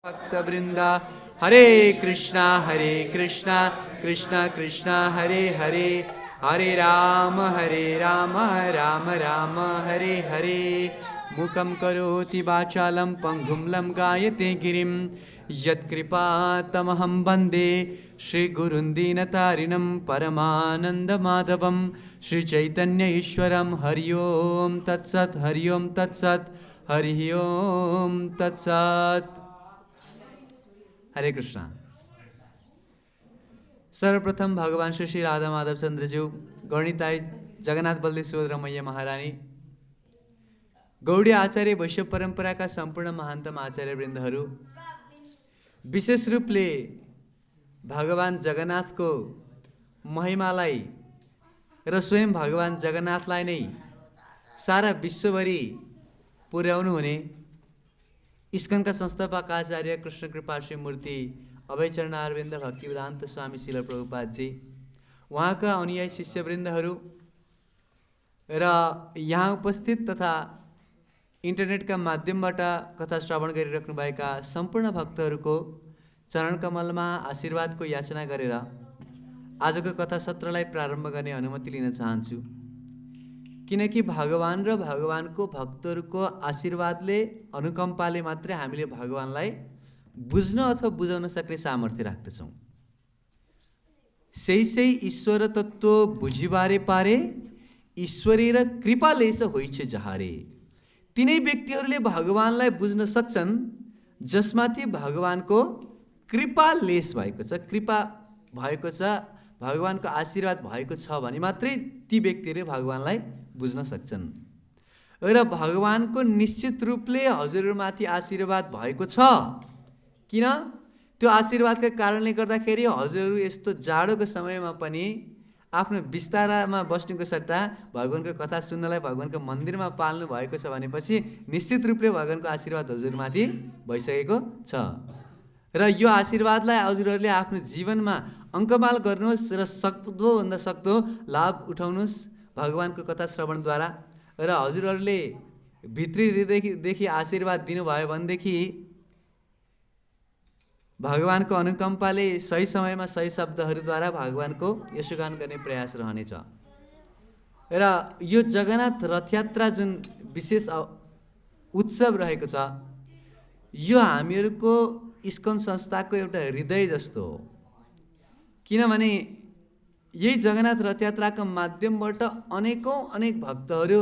भक्तवृंदा हरे कृष्णा कृष्णा कृष्णा हरे हरे हरे राम राम राम हरे हरे मुखं करोति वाचालं पंगुं लंघयते गिरिं यत्कृपातमहं वन्दे श्रीगुरुं दीनतारिणं परमानन्दमाधवं श्रीचैतन्य ईश्वरं हरि ओं तत्सत् हरि ओं तत्सत् हरि ओं तत्सत्। हरे कृष्णा। सर्वप्रथम भगवान श्री राधा माधव चंद्रज्यू, गणिताई जगन्नाथ बलदेव सुभद्रा मैया महारानी, गौड़ी आचार्य वैश्य परंपरा का संपूर्ण महानतम आचार्य वृन्दहरू, विशेष रूपले भगवान जगन्नाथ को महिमालाई र स्वयं भगवान जगन्नाथलाई नै सारा विश्वभरि पुर्याउनु हुने इस्कनका संस्थापक आचार्य कृष्ण कृपा श्री मूर्ति अभय चरण अरविन्द भक्तिवेदान्त स्वामी श्रील प्रभुपाद जी, उहाँका अनुयायी शिष्यवृन्दहरू र यहाँ उपस्थित तथा इन्टरनेटका माध्यमबाट कथा श्रवण गरिराख्नुभएका सम्पूर्ण भक्तहरूको चरण कमलमा आशीर्वादको याचना गरेर आजको कथा सत्रलाई प्रारम्भ गर्ने अनुमति लिन चाहन्छु। किनकि भगवान र भगवानको भक्तहरूको आशीर्वादले अनुकम्पाले मात्रै हामीले भगवानलाई बुझ्न अथवा बुझाउन सक्ने सामर्थ्य राख्दछौँ। सही ईश्वर तत्व बुझिबारे पारे ईश्वरी र कृपाले होइछे जहारे। तिनै व्यक्तिहरूले भगवानलाई बुझ्न सक्छन् जसमाथि भगवानको कृपा लेस भएको छ, कृपा भएको छ, भगवानको आशीर्वाद भएको छ भने मात्रै ती व्यक्तिहरूले भगवानलाई बुझ्न सक्छन्। र भगवानको निश्चित रूपले हजुरमाथि आशीर्वाद भएको छ। किन? त्यो आशीर्वादका कारणले गर्दाखेरि हजुरहरू यस्तो जाडोको समयमा पनि आफ्नो बिस्तारामा बस्नुको सट्टा भगवानको कथा सुन्नलाई भगवानको मन्दिरमा पाल्नु भएको छ भनेपछि निश्चित रूपले भगवानको आशीर्वाद हजुरमाथि भइसकेको छ। र यो आशीर्वादलाई हजुरहरूले आफ्नो जीवनमा अङ्कमाल गर्नुहोस् र सक्दोभन्दा सक्दो लाभ उठाउनुहोस् भगवानको कथा श्रवणद्वारा। र हजुरहरूले भित्री हृदयदेखि आशीर्वाद दिनुभयो भनेदेखि भगवानको अनुकम्पाले सही समयमा सही शब्दहरूद्वारा भगवानको यशोगान गर्ने प्रयास रहनेछ। र यो जगन्नाथ रथयात्रा जुन विशेष उत्सव रहेको छ, यो हामीहरूको इस्कन संस्थाको एउटा हृदय जस्तो हो। किनभने यही जगन्नाथ रथयात्राको माध्यमबाट अनेक भक्तहरू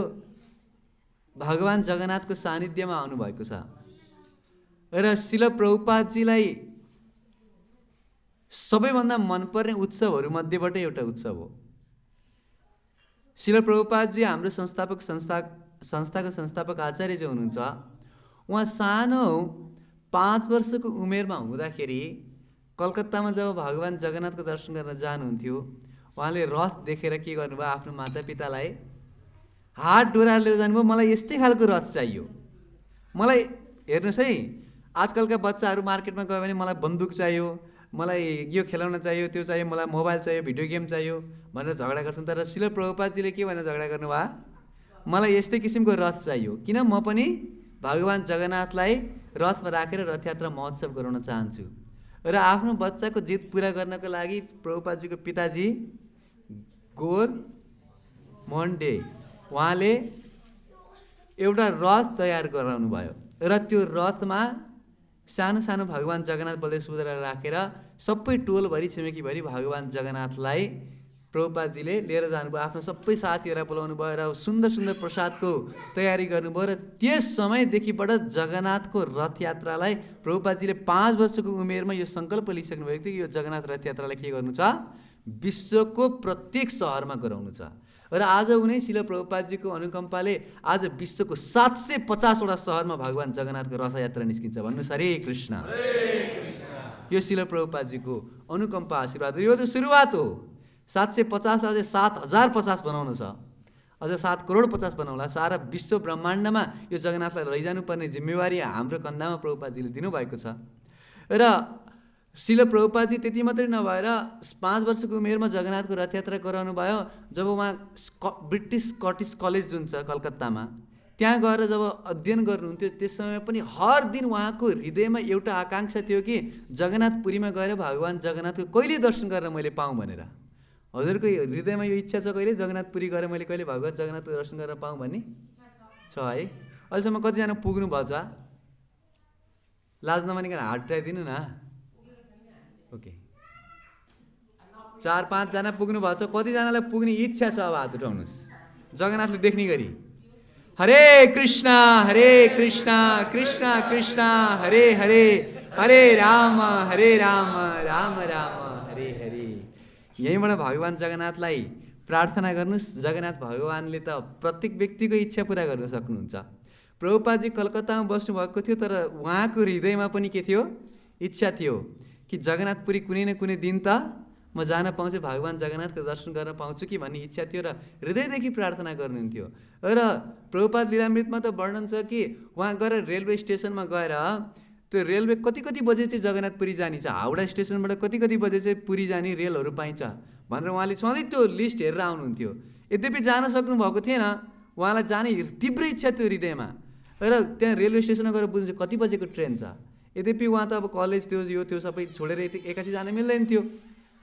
भगवान जगन्नाथको सानिध्यमा आउनुभएको छ। र श्रील प्रभुपादजीलाई सबैभन्दा मनपर्ने उत्सवहरूमध्येबाट एउटा उत्सव हो। श्रील प्रभुपादजी हाम्रो संस्थाको संस्थापक आचार्य जो हुनुहुन्छ, उहाँ सानो 5 वर्षको उमेरमा हुँदाखेरि कलकत्तामा जब भगवान जगन्नाथको दर्शन गर्न जानुहुन्थ्यो, उहाँले रथ देखेर के गर्नुभयो, आफ्नो मातापितालाई हात डोराएर लिएर जानुभयो, मलाई यस्तै खालको रथ चाहियो। मलाई हेर्नुहोस् है, आजकलका बच्चाहरू मार्केटमा गयो भने मलाई बन्दुक चाहियो, मलाई यो खेलाउन चाहियो, त्यो चाहियो, मलाई मोबाइल चाहियो, भिडियो गेम चाहियो भनेर झगडा गर्छन्। तर श्रील प्रभुपादजीले के भनेर झगडा गर्नुभयो, मलाई यस्तै किसिमको रथ चाहियो। किन? म पनि भगवान जगन्नाथलाई रथमा राखेर रथयात्रा महोत्सव गराउन चाहन्छु। र आफ्नो बच्चाको जिद पुरा गर्नको लागि प्रभुपादजीको पिताजी गौर मोहन डे, उहाँले एउटा रथ तयार गराउनु भयो। र त्यो रथमा सानो सानो भगवान जगन्नाथ बलदेव सुभद्रा राखेर सबै टोलभरि छिमेकीभरि भगवान जगन्नाथलाई प्रभुपादजीले लिएर जानुभयो। आफ्नो सबै साथीहरूलाई बोलाउनु भयो र सुन्दर सुन्दर प्रसादको तयारी गर्नुभयो। र त्यस समयदेखिबाट जगन्नाथको रथयात्रालाई प्रभुपादजीले 5 वर्षको उमेरमा यो सङ्कल्प लिइसक्नु भएको थियो कि यो जगन्नाथ रथयात्रालाई के गर्नु छ, विश्वको प्रत्येक सहरमा गराउनु छ। र आज उनी श्रील प्रभुपादजीको अनुकम्पाले आज विश्वको 750वटा सहरमा भगवान जगन्नाथको रथयात्रा निस्किन्छ। भन्नुहोस् हरे कृष्ण। यो श्रील प्रभुपादजीको अनुकम्पा आशीर्वाद, यो त सुरुवात हो। 750 अझै 7050 बनाउनु छ, अझ 7 करोड 50 बनाउला। सारा विश्व ब्रह्माण्डमा यो जगन्नाथलाई लैजानुपर्ने जिम्मेवारी हाम्रो कन्दामा प्रभुपादजीले दिनुभएको छ। र श्रील प्रभुपादजी त्यति मात्रै नभएर 5 वर्षको उमेरमा जगन्नाथको रथयात्रा गराउनु भयो। जब उहाँ ब्रिटिस स्कटिस कलेज जुन छ कलकत्तामा, त्यहाँ गएर जब अध्ययन गर्नुहुन्थ्यो त्यस समय पनि हर दिन उहाँको हृदयमा एउटा आकाङ्क्षा थियो कि जगन्नाथपुरीमा गएर भगवान् जगन्नाथको कहिले दर्शन गरेर मैले पाऊँ भनेर। हजुरको हृदयमा यो इच्छा छ कहिले जगन्नाथपुरी गएर मैले कहिले भगवान् जगन्नाथको दर्शन गरेर पाऊँ भन्ने छ है? अहिलेसम्म कतिजना पुग्नु भएछ? लाज नमानिकन हात उठाइदिनु न। ओके, 4-5 जना पुग्नु भएको छ। कतिजनालाई पुग्ने इच्छा छ? अब हात उठाउनुहोस् जगन्नाथले देख्ने गरी। हरे कृष्ण कृष्ण कृष्ण हरे हरे, हरे राम राम राम हरे हरे। यहीँबाट भगवान् जगन्नाथलाई प्रार्थना गर्नुहोस्। जगन्नाथ भगवान्ले त प्रत्येक व्यक्तिको इच्छा पुरा गर्न सक्नुहुन्छ। प्रभुपादजी कलकत्तामा बस्नुभएको थियो, तर उहाँको हृदयमा पनि के थियो? इच्छा थियो कि जगन्नाथपुरी कुनै न कुनै दिन त म जान पाउँछु, भगवान् जगन्नाथको दर्शन गर्न पाउँछु कि भन्ने इच्छा थियो र हृदयदेखि प्रार्थना गर्नुहुन्थ्यो। र प्रभुपाद लीलामृतमा त वर्णन छ कि उहाँ गएर रेलवे स्टेसनमा गएर त्यो रेलवे कति बजे चाहिँ जगन्नाथपुरी जाने छ, हावडा स्टेसनबाट कति बजे चाहिँ पुरी जाने रेलहरू पाइन्छ भनेर उहाँले सधैँ त्यो लिस्ट हेरेर आउनुहुन्थ्यो। यद्यपि जान सक्नु भएको थिएन, उहाँलाई जाने तीव्र इच्छा थियो हृदयमा। र त्यहाँ रेलवे स्टेसनमा गएर बुझ्नु कति बजेको ट्रेन छ। यद्यपि उहाँ त अब कलेज थियो, यो थियो, सबै छोडेर एकासी जान मिल्दैन थियो,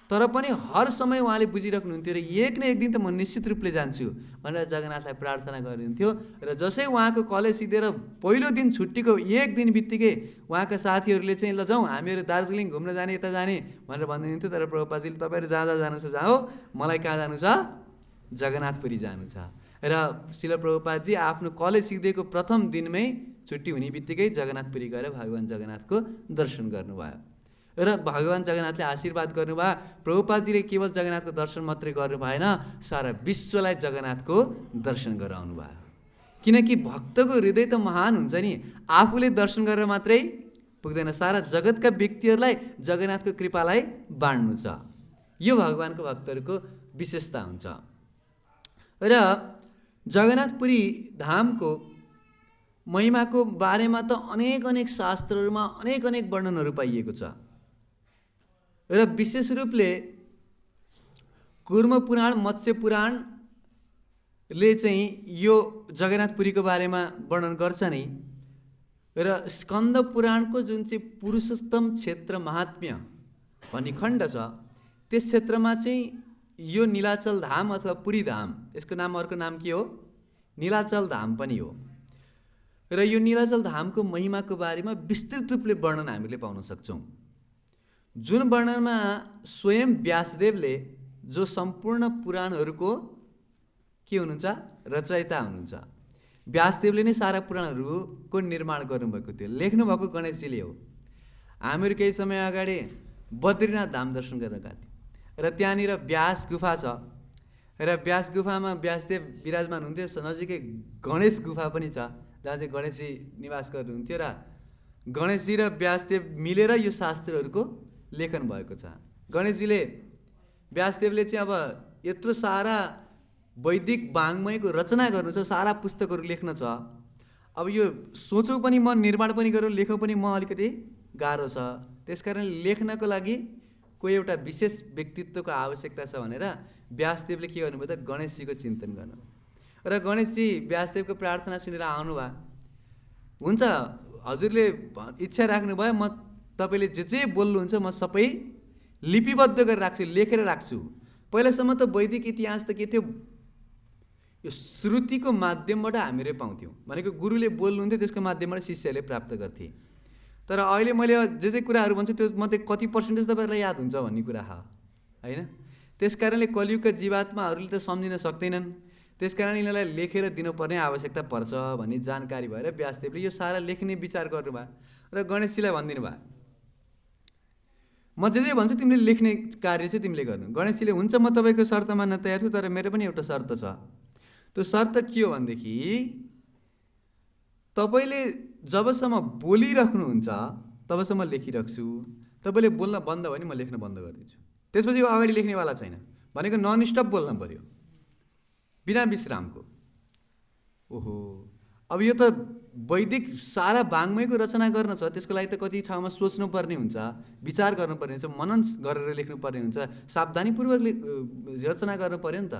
तर पनि हर समय उहाँले बुझिराख्नुहुन्थ्यो र एक न एक दिन त म निश्चित रूपले जान्छु भनेर जगन्नाथलाई प्रार्थना गर्नुहुन्थ्यो। र जसै उहाँको कलेज सिधेर पहिलो दिन छुट्टीको एक दिन बित्तिकै उहाँका साथीहरूले चाहिँ ल जाउँ हामीहरू दार्जिलिङ घुम्न जाने, यता जाने भनेर भन्नुहुन्थ्यो। तर प्रभुपादजीले तपाईँहरू जहाँ जानु छ जाऊ, मलाई कहाँ जानु छ? जगन्नाथपुरी जानु छ। र श्रील प्रभुपादजी आफ्नो कलेज सिक्दैको प्रथम दिनमै छुट्टी हुने बित्तिकै जगन्नाथपुरी गएर भगवान् जगन्नाथको दर्शन गर्नुभयो र भगवान् जगन्नाथले आशीर्वाद गर्नुभयो। प्रभुपादजीले केवल जगन्नाथको दर्शन मात्रै गर्नु भएन, सारा विश्वलाई जगन्नाथको दर्शन गराउनु भयो। किनकि भक्तको हृदय त महान हुन्छ नि, आफूले दर्शन गरेर मात्रै पुग्दैन, सारा जगतका व्यक्तिहरूलाई जगन्नाथको कृपालाई बाँड्नु छ। यो भगवान्को भक्तहरूको विशेषता हुन्छ। र जगन्नाथपुरी धामको महिमाको बारेमा त अनेक शास्त्रहरूमा अनेक वर्णनहरू पाइएको छ। र विशेष रूपले कुर्म पुराण, मत्स्य पुराणले चाहिँ यो जगन्नाथपुरीको बारेमा वर्णन गर्छ नै। र स्कन्द पुराणको जुन चाहिँ पुरुषोत्तम क्षेत्र महात्म्य भन्ने खण्ड छ, त्यस क्षेत्रमा चाहिँ यो नीलाचल धाम अथवा पुरी धाम, यसको नाम अर्को नाम के हो? नीलाचल धाम पनि हो। र यो नीलाचल धामको महिमाको बारेमा विस्तृत रूपले वर्णन हामीले पाउन सक्छौँ, जुन वर्णनमा स्वयं व्यासदेवले, जो सम्पूर्ण पुराणहरूको के हुनुहुन्छ? रचयिता हुनुहुन्छ। व्यासदेवले नै सारा पुराणहरूको निर्माण गर्नुभएको थियो, लेख्नुभएको गणेशजीले हो। हामीहरू केही समय अगाडि बद्रीनाथ धाम दर्शन गर्न गएको थियौँ र त्यहाँनिर व्यास गुफा छ र व्यास गुफामा व्यासदेव विराजमान हुन्थ्यो। नजिकै गणेश गुफा पनि छ जहाँ चाहिँ गणेशजी निवास गर्नुहुन्थ्यो र गणेशजी र व्यासदेव मिलेर यो शास्त्रहरूको लेखन भएको छ। गणेशजीले, व्यासदेवले चाहिँ अब यत्रो सारा वैदिक वाङ्मयको रचना गर्नु छ, सारा पुस्तकहरू लेख्न छ। अब यो सोचौँ पनि म, निर्माण पनि गरौँ, लेखौँ पनि म, अलिकति गाह्रो छ। त्यसकारण लेख्नको लागि कोही एउटा विशेष व्यक्तित्वको आवश्यकता छ भनेर व्यासदेवले के गर्नुभयो त? गणेशजीको चिन्तन गर्नु। र गणेशजी व्यासदेवको प्रार्थना सुनेर आउनुभयो। हुन्छ, हजुरले इच्छा राख्नुभयो, म तपाईँले जे बोल्नुहुन्छ म सबै लिपिबद्ध गरेर राख्छु, लेखेर राख्छु। पहिलासम्म त वैदिक इतिहास त के थियो? यो श्रुतिको माध्यमबाट हामीले पाउँथ्यौँ, भनेको गुरुले बोल्नुहुन्थ्यो, त्यसको माध्यमबाट शिष्यहरूले प्राप्त गर्थे। तर अहिले मैले जे कुराहरू भन्छु त्यो मध्ये कति पर्सेन्टेज तपाईँहरूलाई याद हुन्छ भन्ने कुरा हो, होइन? त्यस कारणले कलियुगका जीवात्माहरूले त सम्झिन सक्दैनन्, त्यस कारण यिनीहरूलाई लेखेर दिनुपर्ने आवश्यकता पर्छ भन्ने जानकारी भएर व्यासदेवले यो सारा लेख्ने विचार गर्नुभयो र गणेशजीलाई भनिदिनु भयो, म जे भन्छु तिमीले लेख्ने कार्य चाहिँ तिमीले गर्नु। गणेशजीले, हुन्छ म तपाईँको शर्त मान्न तयार छु, तर मेरो पनि एउटा शर्त छ। त्यो शर्त के हो भनेदेखि तपाईँले जबसम्म बोलिराख्नुहुन्छ तबसम्म लेखिराख्छु, तपाईँले बोल्न बन्द भयो भने म लेख्न बन्द गरिदिन्छु। त्यसपछि यो अगाडि लेख्नेवाला छैन, भनेको नन स्टप बोल्न पऱ्यो बिना विश्रामको। ओहो, अब यो त वैदिक सारा वाङ्मयको रचना गर्न छ, त्यसको लागि त कति ठाउँमा सोच्नुपर्ने हुन्छ, विचार गर्नुपर्ने हुन्छ, मनन गरेर लेख्नुपर्ने हुन्छ, सावधानीपूर्वक रचना गर्नु पऱ्यो नि त।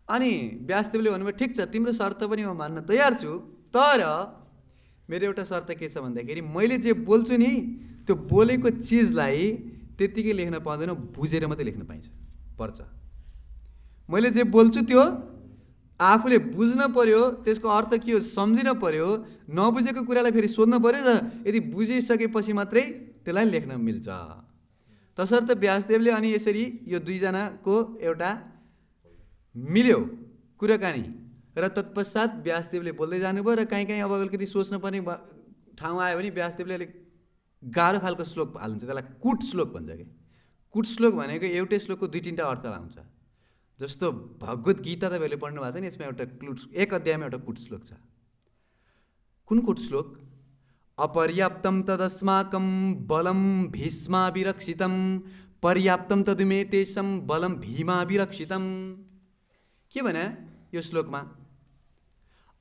अनि व्यासदेवले भन्नुभयो ठिक छ, तिम्रो शर्त पनि म मान्न तयार छु, तर मेरो एउटा शर्त के छ भन्दाखेरि मैले जे बोल्छु नि त्यो बोलेको चिजलाई त्यत्तिकै लेख्न पाउँदैन, बुझेर मात्रै लेख्न पर्छ। मैले जे बोल्छु त्यो आफूले बुझ्न पर्यो, त्यसको अर्थ के हो सम्झिन पर्यो, नबुझेको कुरालाई फेरि सोध्न पर्यो र यदि बुझिसकेपछि मात्रै त्यसलाई लेख्न मिल्छ। तसर्थ व्यासदेवले अनि यसरी यो दुईजनाको एउटा मिल्यो कुराकानी र तत्पश्चात व्यासदेवले बोल्दै जानुभयो र कहीँ अब अलिकति सोच्न पर्ने ठाउँ आयो भने व्यासदेवले अलिक गाह्रो खालको श्लोक हाल्नुहुन्छ, त्यसलाई कुट श्लोक भन्छ क्या। कुट श्लोक भनेको एउटै श्लोकको दुई तिनवटा अर्थ लाउँछ। जस्तो भगवत गीता तपाईँहरूले पढ्नु भएको छ नि, यसमा एउटा एक अध्यायमा एउटा कुट श्लोक छ। कुन कुट श्लोक? अपर्याप्तम तदस्माकं बलम भीष्माभिरक्षितम पर्याप्तम तदुमे तेषां बलम भीमाभिरक्षितम। के भने यो श्लोकमा?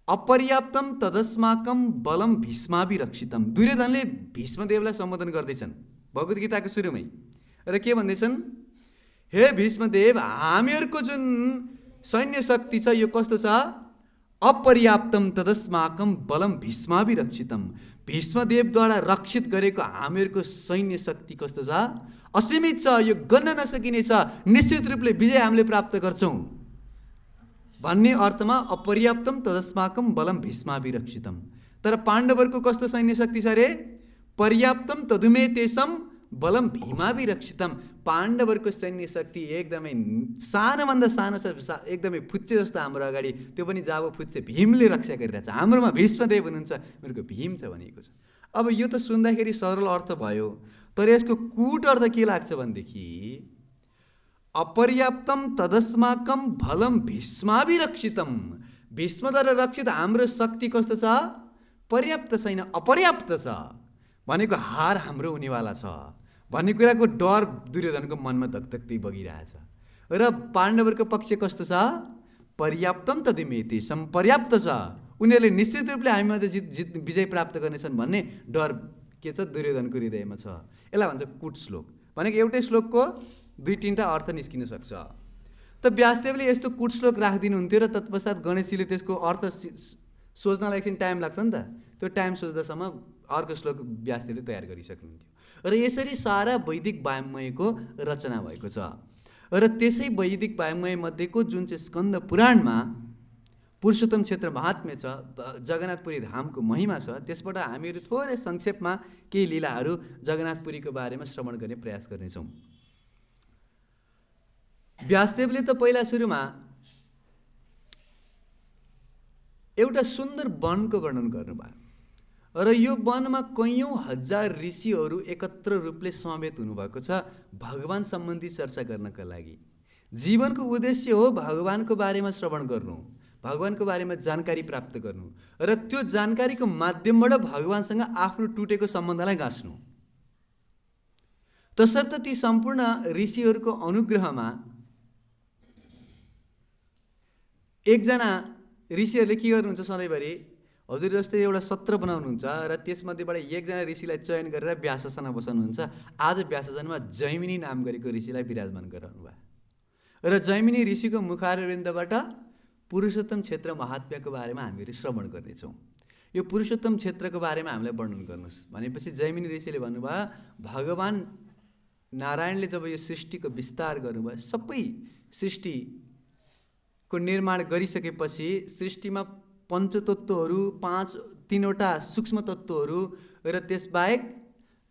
अपर्याप्तम तदस्माकं बलम भीष्माभिरक्षितम। दुर्योधनले भीष्मदेवलाई सम्बोधन गर्दैछन् भगवत गीताको सुरुमै, र के भन्दैछन्? हे भीष्मदेव, हामीहरूको जुन सैन्य शक्ति छ यो कस्तो छ? अपर्याप्तम तदस्माकं बलम भीष्माभिरक्षितम। भीष्मदेवद्वारा रक्षित गरेको हामीहरूको सैन्य शक्ति कस्तो छ? असीमित छ, यो गन्न नसकिने छ, निश्चित रूपले विजय हामीले प्राप्त गर्छौँ भन्ने अर्थमा अपर्याप्तम तदस्माकं बलम भीष्माभिरक्षितम। तर पाण्डवहरूको कस्तो सैन्य शक्ति छ अरे? पर्याप्तम तदुमे तेषां बलम भीमाभिरक्षितम। पाण्डवहरूको सैन्य शक्ति एकदमै सानोभन्दा सानो छ, एकदमै फुच्चे जस्तो हाम्रो अगाडि, त्यो पनि जाबो फुच्चे भीमले रक्षा गरिरहेछ। हाम्रोमा भीष्मदेव हुनुहुन्छ, मेरो भीम छ भनेको छ। अब यो त सुन्दाखेरि सरल अर्थ भयो, तर यसको कुट अर्थ के लाग्छ भनेदेखि अपर्याप्तम तदस्माकं बलम भीष्माभिरक्षितम। भीष्मद्वारा रक्षित हाम्रो शक्ति कस्तो छ? पर्याप्त छैन, अपर्याप्त छ भनेको हार हाम्रो हुनेवाला छ भन्ने कुराको डर दुर्योधनको मनमा धकधक्दै बगिरहेछ। र पाण्डवहरूको पक्ष कस्तो छ? पर्याप्तम तदुमे तेषां, पर्याप्त छ, उनीहरूले निश्चित रूपले हामीमा विजय प्राप्त गर्नेछन् भन्ने डर के छ? दुर्योधनको हृदयमा छ। यसलाई भन्छ कुट श्लोक। भनेको एउटै श्लोकको दुई तिनवटा अर्थ निस्किन सक्छ। त व्यासदेवले यस्तो कुट श्लोक राखिदिनुहुन्थ्यो र तत्पश्चात गणेशजीले त्यसको अर्थ सोच्नलाई एकछिन टाइम लाग्छ नि त, त्यो टाइम सोच्दासम्म अर्को श्लोक व्यासदेवले तयार गरिसक्नुहुन्थ्यो। र यसरी सारा वैदिक वाङ्मयको रचना भएको छ। र त्यसै वैदिक वाङ्मय मध्येको जुन चाहिँ स्कन्द पुराणमा पुरुषोत्तम क्षेत्र महात्म्य छ, जगन्नाथपुरी धामको महिमा छ, त्यसबाट हामीहरू थोरै संक्षेपमा केही लीलाहरू जगन्नाथपुरीको बारेमा श्रवण गर्ने प्रयास गर्नेछौँ। व्यासदेवले त पहिला सुरुमा एउटा सुन्दर वनको वर्णन गर्नुभयो र यो वनमा कैयौँ हजार ऋषिहरू एकत्र रूपले समवेत हुनुभएको छ भगवान सम्बन्धी चर्चा गर्नका लागि। जीवनको उद्देश्य हो भगवानको बारेमा श्रवण गर्नु, भगवानको बारेमा जानकारी प्राप्त गर्नु र त्यो जानकारीको माध्यमबाट भगवानसँग आफ्नो टुटेको सम्बन्धलाई गाँच्नु। तसर्थ ती सम्पूर्ण ऋषिहरूको अनुग्रहमा एकजना ऋषिहरूले के गर्नुहुन्छ सधैँभरि, हजुर जस्तै एउटा सत्र बनाउनुहुन्छ र त्यसमध्येबाट एकजना ऋषिलाई चयन गरेर व्याससनमा बसाउनुहुन्छ। आज व्याससनमा जैमिनी नाम गरेको ऋषिलाई विराजमान गराउनु भयो र जैमिनी ऋषिको मुखारविन्दबाट पुरुषोत्तम क्षेत्र महात्म्यको बारेमा हामीहरू श्रवण गर्नेछौँ। यो पुरुषोत्तम क्षेत्रको बारेमा हामीलाई वर्णन गर्नुहोस् भनेपछि जैमिनी ऋषिले भन्नुभयो भगवान नारायणले जब यो सृष्टिको विस्तार गर्नुभयो, सबै सृष्टिको निर्माण गरिसकेपछि सृष्टिमा पञ्चतत्त्वहरू, तीनवटा सूक्ष्म तत्त्वहरू र त्यसबाहेक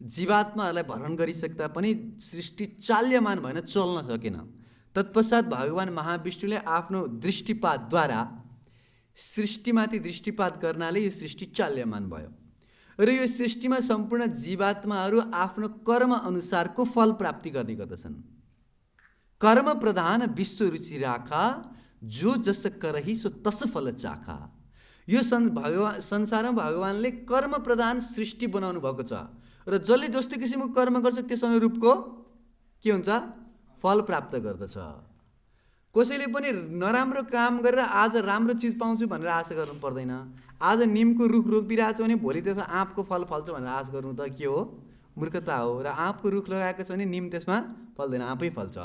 जीवात्माहरूलाई भरण गरिसक्दा पनि सृष्टि चाल्यमान भएन, चल्न सकेन। तत्पश्चात भगवान महाविष्णुले आफ्नो दृष्टिपातद्वारा सृष्टिमाथि दृष्टिपात गर्नाले यो सृष्टि चाल्यमान भयो र यो सृष्टिमा सम्पूर्ण जीवात्माहरू आफ्नो कर्म अनुसारको फल प्राप्ति गर्ने गर्दछन्। कर्म प्रधान विश्व रुचि राखा, जो जस करही सो तस फल चाखा। यो संसारमा भगवानले कर्म प्रधान सृष्टि बनाउनु भएको छ र जसले जस्तो किसिमको कर्म गर्छ त्यस अनुरूपको के हुन्छ? फल प्राप्त गर्दछ। कसैले पनि नराम्रो काम गरेर आज राम्रो चिज पाउँछु भनेर आशा गर्नु पर्दैन। आज निमको रुख रोपिरहेको छ भने भोलि त्यसमा आँपको फल फल्छ भनेर आशा गर्नु त के हो? मूर्खता हो। र आँपको रुख लगाएको छ भने निम त्यसमा फल्दैन, आँपै फल्छ।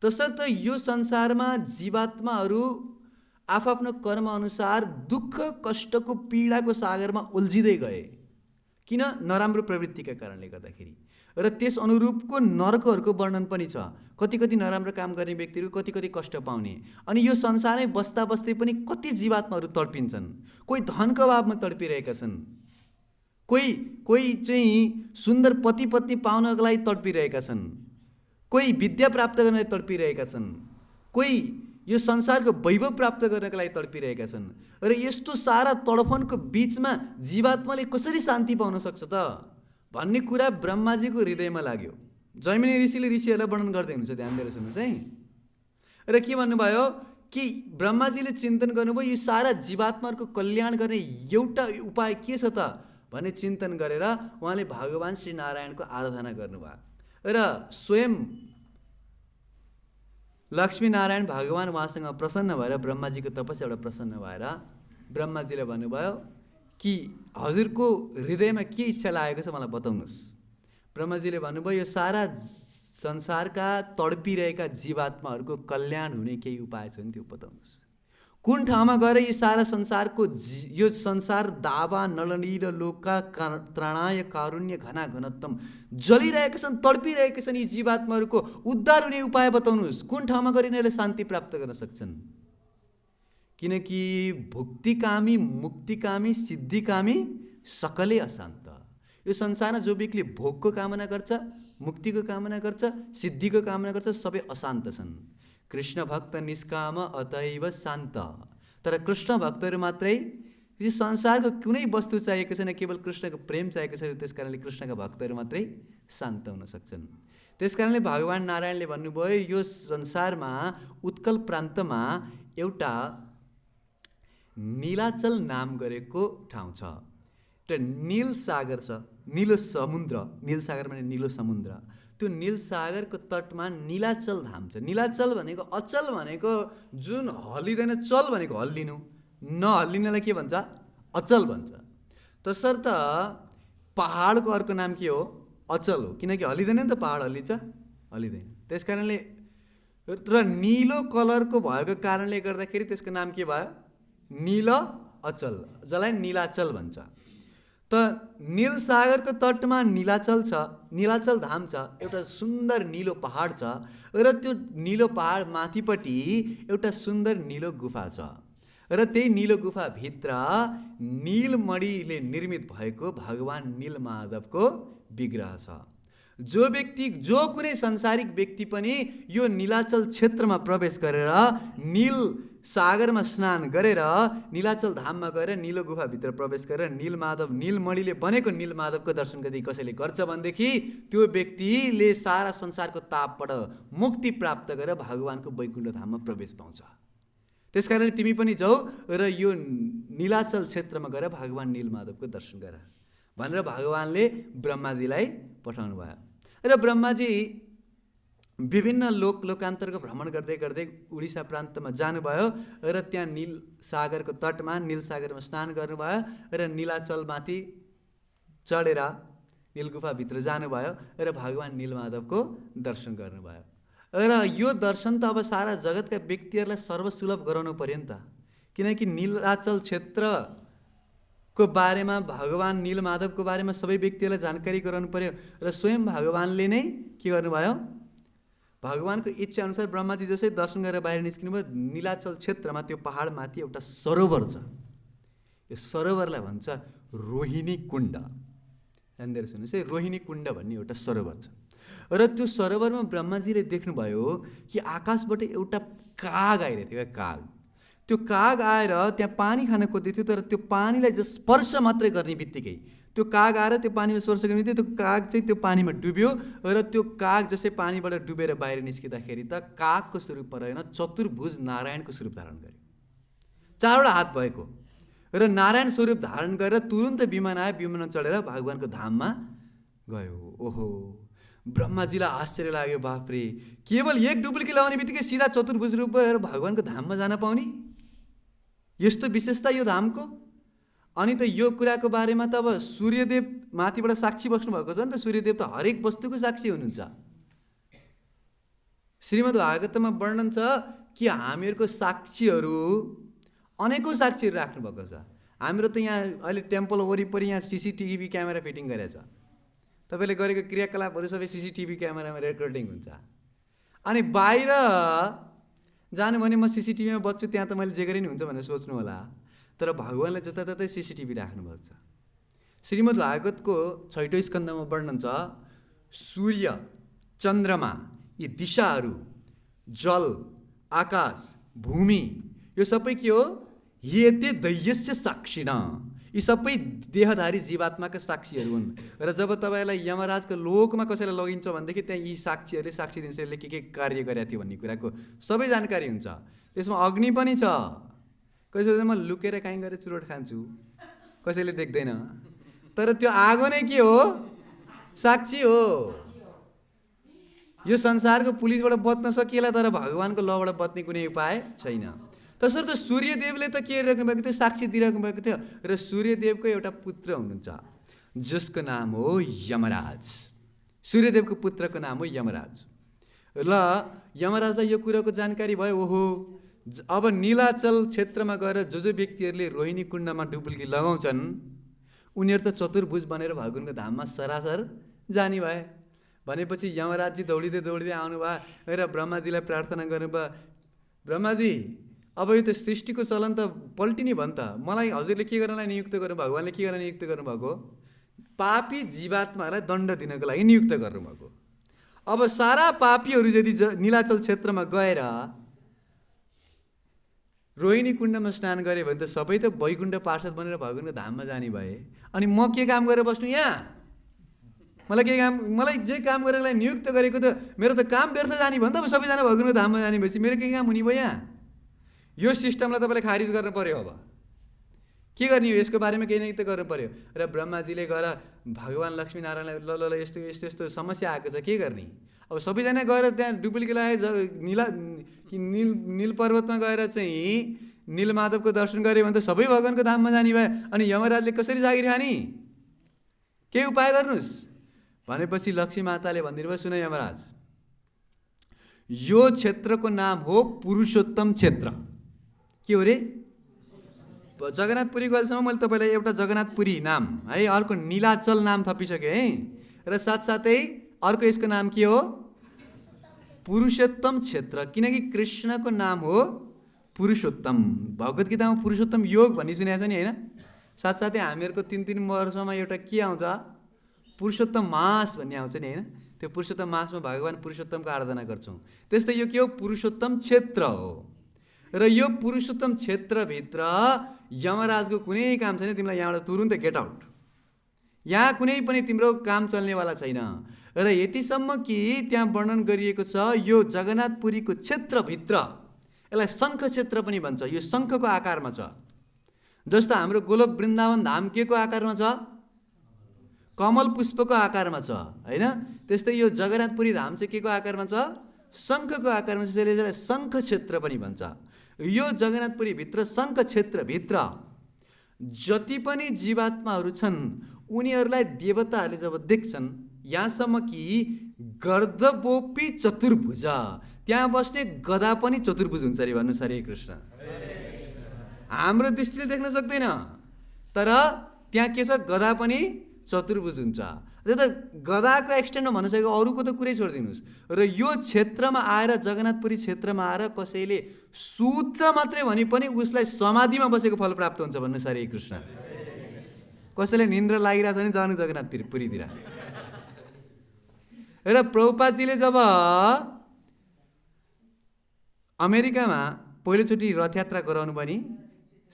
तसर्थ यो संसारमा जीवात्माहरू आफ्नो कर्म अनुसार दुःख कष्टको पीडाको सागरमा उल्झिँदै गए। किन? नराम्रो प्रवृत्तिका कारणले गर्दाखेरि। र त्यस अनुरूपको नरकहरूको वर्णन पनि छ। कति कति नराम्रो काम गर्ने व्यक्तिहरू कति कति कष्ट पाउने। अनि यो संसारै बस्दा बस्दै पनि कति जीवात्माहरू तडपिन्छन्। कोही धनको अभावमा तडपिरहेका छन्, कोही चाहिँ सुन्दर पति पत्नी पाउनको लागि तडपिरहेका छन्, कोही विद्या प्राप्त गर्नलाई तडपिरहेका छन्, कोही यो संसारको वैभव प्राप्त गर्नका लागि तडपिरहेका छन्। र यस्तो सारा तडफनको बिचमा जीवात्माले कसरी शान्ति पाउन सक्छ त भन्ने कुरा ब्रह्माजीको हृदयमा लाग्यो। जैमिनी ऋषिले ऋषिहरूलाई वर्णन गर्दै हुनुहुन्छ, ध्यान दिएर सुन्नुहोस् है। र के भन्नुभयो कि ब्रह्माजीले चिन्तन गर्नुभयो यो सारा जीवात्माहरूको कल्याण गर्ने एउटा उपाय के छ त भन्ने चिन्तन गरेर उहाँले भगवान श्री नारायणको आराधना गर्नुभयो। र स्वयं लक्ष्मीनारायण भगवान उहाँसँग प्रसन्न भएर ब्रह्माजीको तपस्याबाट प्रसन्न भएर ब्रह्माजीले भन्नुभयो कि हजुरको हृदयमा के इच्छा लागेको छ मलाई बताउनुहोस्। ब्रह्माजीले भन्नुभयो यो सारा संसारका तडपिरहेका जीवात्माहरूको कल्याण हुने केही उपाय छ भने त्यो बताउनुहोस्। कुन ठाउँमा गएर यो सारा संसारको यो संसार दावा नलनील लोका त्राणाय कारुण्य घना घनत्तम जलिरहेका छन्, तडपिरहेका छन्, यी जीवात्माहरूको उद्धार हुने उपाय बताउनुहोस्। कुन ठाउँमा गएर यिनीहरूले शान्ति प्राप्त गर्न सक्छन्? किनकि भुक्तिकामी मुक्तिकामी सिद्धिकामी सकलै अशान्त। यो संसारमा जो व्यक्तिले भोगको कामना गर्छ, मुक्तिको कामना गर्छ, सिद्धिको कामना गर्छ, सबै अशान्त छन्। कृष्ण भक्त निष्काम अतैव शान्त। तर कृष्ण भक्तहरू मात्रै, यो संसारको कुनै वस्तु चाहिएको छैन, केवल कृष्णको प्रेम चाहिएको छ। त्यस कारणले कृष्णका भक्तहरू मात्रै शान्त हुन सक्छन्। त्यस कारणले भगवान नारायणले भन्नुभयो यो संसारमा उत्कल प्रान्तमा एउटा नीलाचल नाम गरेको ठाउँ छ। एउटा नील सागर छ, नीलो समुद्र। नील सागर भने नीलो समुद्र। त्यो नील सागरको तटमा नीलाचल धाम छ। नीलाचल भनेको, अचल भनेको जुन हल्लिँदैन, चल भनेको हल्लिनु, नहल्लिनलाई के भन्छ? अचल भन्छ। तसर्थ पहाडको अर्को नाम के हो? अचल हो। किनकि हल्लिँदैन नि त, पहाड हल्लिन्छ? हल्लिँदैन। त्यस कारणले र निलो कलरको भएको कारणले गर्दाखेरि त्यसको नाम के भयो? नील अचल, जसलाई नीलाचल भन्छ। त नील सागरको तटमा नीलाचल छ, नीलाचल धाम छ, एउटा सुन्दर निलो पहाड छ। र त्यो निलो पहाड माथिपट्टि एउटा सुन्दर निलो गुफा छ। र त्यही निलो गुफाभित्र नीलमणिले निर्मित भएको भगवान नीलमाधवको विग्रह छ। जो कुनै सांसारिक व्यक्ति पनि यो नीलाचल क्षेत्रमा प्रवेश गरेर नील सागरमा स्नान गरेर नीलाचल धाममा गएर निलो गुफाभित्र प्रवेश गरेर नीलमाधव, नीलमणिले बनेको नीलमाधवको दर्शन यदि कसैले गर्छ भनेदेखि त्यो व्यक्तिले सारा संसारको तापबाट मुक्ति प्राप्त गरेर भगवानको वैकुण्ठ धाममा प्रवेश पाउँछ। त्यसकारण तिमी पनि जाऊ र यो नीलाचल क्षेत्रमा गएर भगवान नीलमाधवको दर्शन गर भनेर भगवानले ब्रह्माजीलाई पठाउनु भयो। र ब्रह्माजी विभिन्न लोकान्तरको भ्रमण गर्दै गर्दै उडिसा प्रान्तमा जानुभयो र त्यहाँ नील सागरको तटमा नील सागरमा स्नान गर्नुभयो र नीलाचलमाथि चढेर नील गुफाभित्र जानुभयो र भगवान नीलमाधवको दर्शन गर्नुभयो। र यो दर्शन त अब सारा जगतका व्यक्तिहरूलाई सर्वसुलभ गराउनु पर्यो नि त। किनकि नीलाचल क्षेत्रको बारेमा, भगवान नीलमाधवको बारेमा सबै व्यक्तिहरूलाई जानकारी गराउनु पर्यो। र स्वयं भगवानले नै के गर्नुभयो? भगवानको इच्छा अनुसार ब्रह्माजी जसै दर्शन गरेर बाहिर निस्किनु भयो, नीलाचल क्षेत्रमा त्यो पहाडमाथि एउटा सरोवर छ। यो सरोवरलाई भन्छ रोहिणी कुण्ड। जान्दै सुन्नुहोस् है, रोहिणी कुण्ड भन्ने एउटा सरोवर छ। र त्यो सरोवरमा ब्रह्माजीले देख्नुभयो कि आकाशबाट एउटा काग आइरहेको थियो। काग, त्यो काग आएर त्यहाँ पानी खान खोज्दै थियो। तर त्यो पानीलाई जो स्पर्श मात्रै गर्ने बित्तिकै त्यो काग आएर त्यो पानीमा स्पर्श गर्ने बित्तिकै त्यो काग चाहिँ त्यो पानीमा डुब्यो। र त्यो काग जसै पानीबाट डुबेर बाहिर निस्किँदाखेरि त कागको स्वरूपमा रहेन, चतुर्भुज नारायणको स्वरूप धारण गर्यो, चारवटा हात भएको। र नारायण स्वरूप धारण गरेर तुरुन्त विमान आयो, विमानमा चढेर भगवानको धाममा गयो। ओहो, ब्रह्माजीलाई आश्चर्य लाग्यो, बाफ्रे, केवल एक डुबुल्की लगाउने बित्तिकै सिधा चतुर्भुज रूप गरेर भगवानको धाममा जान पाउने, यस्तो विशेषता यो धामको। अनि त यो कुराको बारेमा त अब सूर्यदेव माथिबाट साक्षी बस्नु भएको छ नि त। सूर्यदेव त हरेक वस्तुको साक्षी हुनुहुन्छ। श्रीमद् भागवतमा वर्णन छ कि हामीहरूको साक्षीहरू अनेकौँ साक्षीहरू राख्नुभएको छ। हाम्रो त यहाँ अहिले टेम्पल वरिपरि यहाँ CCTV क्यामेरा फिटिङ गरेको छ। तपाईँले गरेको क्रियाकलापहरू सबै CCTV क्यामेरामा रेकर्डिङ हुन्छ। अनि बाहिर जानु भने म CCTVमा बच्छु, त्यहाँ त मैले जे गरे नि हुन्छ भनेर सोच्नु होला, तर भगवान्ले जताततै CCTV राख्नुभएको छ। श्रीमद् भागवतको 6औं स्कन्धमा वर्णन छ सूर्य, चन्द्रमा, यी दिशाहरू, जल, आकाश, भूमि, यो सबै के हो? येते दैयस्य साक्षिण, यी सबै देहधारी जीवात्माका साक्षीहरू हुन्। र जब तपाईँलाई यमराजको लोकमा कसैलाई लगिन्छ भनेदेखि त्यहाँ यी साक्षीहरूले साक्षी दिन्छ, यसले के कार्य गरेका थियो भन्ने कुराको सबै जानकारी हुन्छ। त्यसमा अग्नि पनि छ। कसैले म लुकेर काहीँ गएर चुरोट खान्छु, कसैले देख्दैन, तर त्यो आगो नै के हो? साक्षी हो। यो संसारको पुलिसबाट बच्न सकिएला, तर भगवान्को लबाट बच्ने कुनै उपाय छैन। तसर्थ सूर्यदेवले त के राख्नु भएको थियो? साक्षी दिइराख्नु भएको थियो। र सूर्यदेवको एउटा पुत्र हुनुहुन्छ जसको नाम हो यमराज। सूर्यदेवको पुत्रको नाम हो यमराज। ल यमराजलाई यो कुराको जानकारी भयो, ओहो अब नीलाचल क्षेत्रमा गएर जो व्यक्तिहरूले रोहिणी कुण्डमा डुबुल्की लगाउँछन् उनीहरू त चतुर्भुज बनेर भगवान्को धाममा सरासर जाने भए। भनेपछि यमराजजी दौडिँदै दौडिँदै आउनुभयो र ब्रह्माजीलाई प्रार्थना गर्नुभयो, ब्रह्माजी अब यो त सृष्टिको चलन त पल्टिने भयो नि त, मलाई हजुरले के गर्नलाई नियुक्त गर्नु? भगवान्ले के गर्न नियुक्त गर्नुभएको? पापी जीवात्मालाई दण्ड दिनको लागि नियुक्त गर्नुभएको। अब सारा पापीहरू यदि नीलाचल क्षेत्रमा गएर रोहिणी कुण्डमा स्नान गरे भने त सबै त वैकुण्ठ पार्षद बनेर भगवान्को धाममा जाने भए। अनि म के काम गरेर बस्नु यहाँ? मलाई जे काम गरेरलाई नियुक्त गरेको त मेरो त काम व्यर्थ जाने भयो नि त। अब सबैजना भगवान्को धाममा जाने भएपछि मेरो के काम हुने भयो यहाँ? यो सिस्टमलाई तपाईँले खारिज गर्नु पर्यो। अब के गर्ने हो? यसको बारेमा केही न केही त गर्नु पर्यो। र ब्रह्माजीले गएर भगवान् लक्ष्मीनारायणलाई ल ल यस्तो यस्तो यस्तो समस्या आएको छ, के गर्ने? अब सबैजना गएर त्यहाँ डुबुल्की लगाए नील पर्वतमा गएर चाहिँ नीलमाधवको दर्शन गऱ्यो भने त सबै भगवान्को धाममा जाने भए। अनि यमराजले कसरी जागिर खाने? के उपाय गर्नुहोस् भनेपछि लक्ष्मी माताले भनिदिनु भयो, सुन यमराज, यो क्षेत्रको नाम हो पुरुषोत्तम क्षेत्र। के हो रे? जगन्नाथपुरी गएसम्म मैले तपाईँलाई एउटा जगन्नाथपुरी नाम है, अर्को नीलाचल नाम थपिसकेँ है, र साथसाथै अर्को यसको नाम के हो? पुरुषोत्तम क्षेत्र, किनकि कृष्णको नाम हो पुरुषोत्तम। भगवत गीतामा पुरुषोत्तम योग भन्ने सुनेको छ नि, होइन? साथसाथै हामीहरूको 3 वर्षमा एउटा के आउँछ? पुरुषोत्तम मास भन्ने आउँछ नि, होइन? त्यो पुरुषोत्तम मासमा भगवान् पुरुषोत्तमको आराधना गर्छौँ। त्यस्तै यो के हो? पुरुषोत्तम क्षेत्र हो। र यो पुरुषोत्तम क्षेत्रभित्र यमराजको कुनै काम छैन, तिमीलाई यहाँबाट तुरुन्तै गेट आउट, यहाँ कुनै पनि तिम्रो काम चल्नेवाला छैन। र यतिसम्म कि त्यहाँ वर्णन गरिएको छ यो जगन्नाथपुरीको क्षेत्रभित्र, यसलाई शङ्ख क्षेत्र पनि भन्छ, यो शङ्खको आकारमा छ। जस्तो हाम्रो गोलोक वृन्दावन धाम के को आकारमा छ? कमल पुष्पको आकारमा छ, होइन? त्यस्तै यो जगन्नाथपुरी धाम चाहिँ के को आकारमा छ? शङ्खको आकारमा छ। त्यसले शङ्ख क्षेत्र पनि भन्छ। यो जगन्नाथपुरी भित्र शङ्ख क्षेत्रभित्र जति पनि जीवात्माहरू छन् उनीहरूलाई देवताहरूले जब देख्छन्, यहाँसम्म कि गर्दबोपी चतुर्भुज, त्यहाँ बस्ने गदा पनि चतुर्भुज हुन्छ अरे भन्नुहोस्। हरे कृष्ण। हाम्रो दृष्टिले देख्न सक्दैन, तर त्यहाँ के छ? गदा पनि चतुर्भुज हुन्छ। त्यो त गदाको एक्सटेन्डमा भन्न सकेको, अरूको त कुरै छोडिदिनुहोस्। र यो क्षेत्रमा आएर, जगन्नाथपुरी क्षेत्रमा आएर कसैले सुत्छ मात्रै भने पनि उसलाई समाधिमा बसेको फल प्राप्त हुन्छ भन्नुहोस्। हरे कृष्ण। कसैले निन्द्रा लागिरहेछ भने जानु जगन्नाथपुरीतिर। र प्रभुपादजीले जब अमेरिकामा पहिलोचोटि रथयात्रा गराउनु भयो नि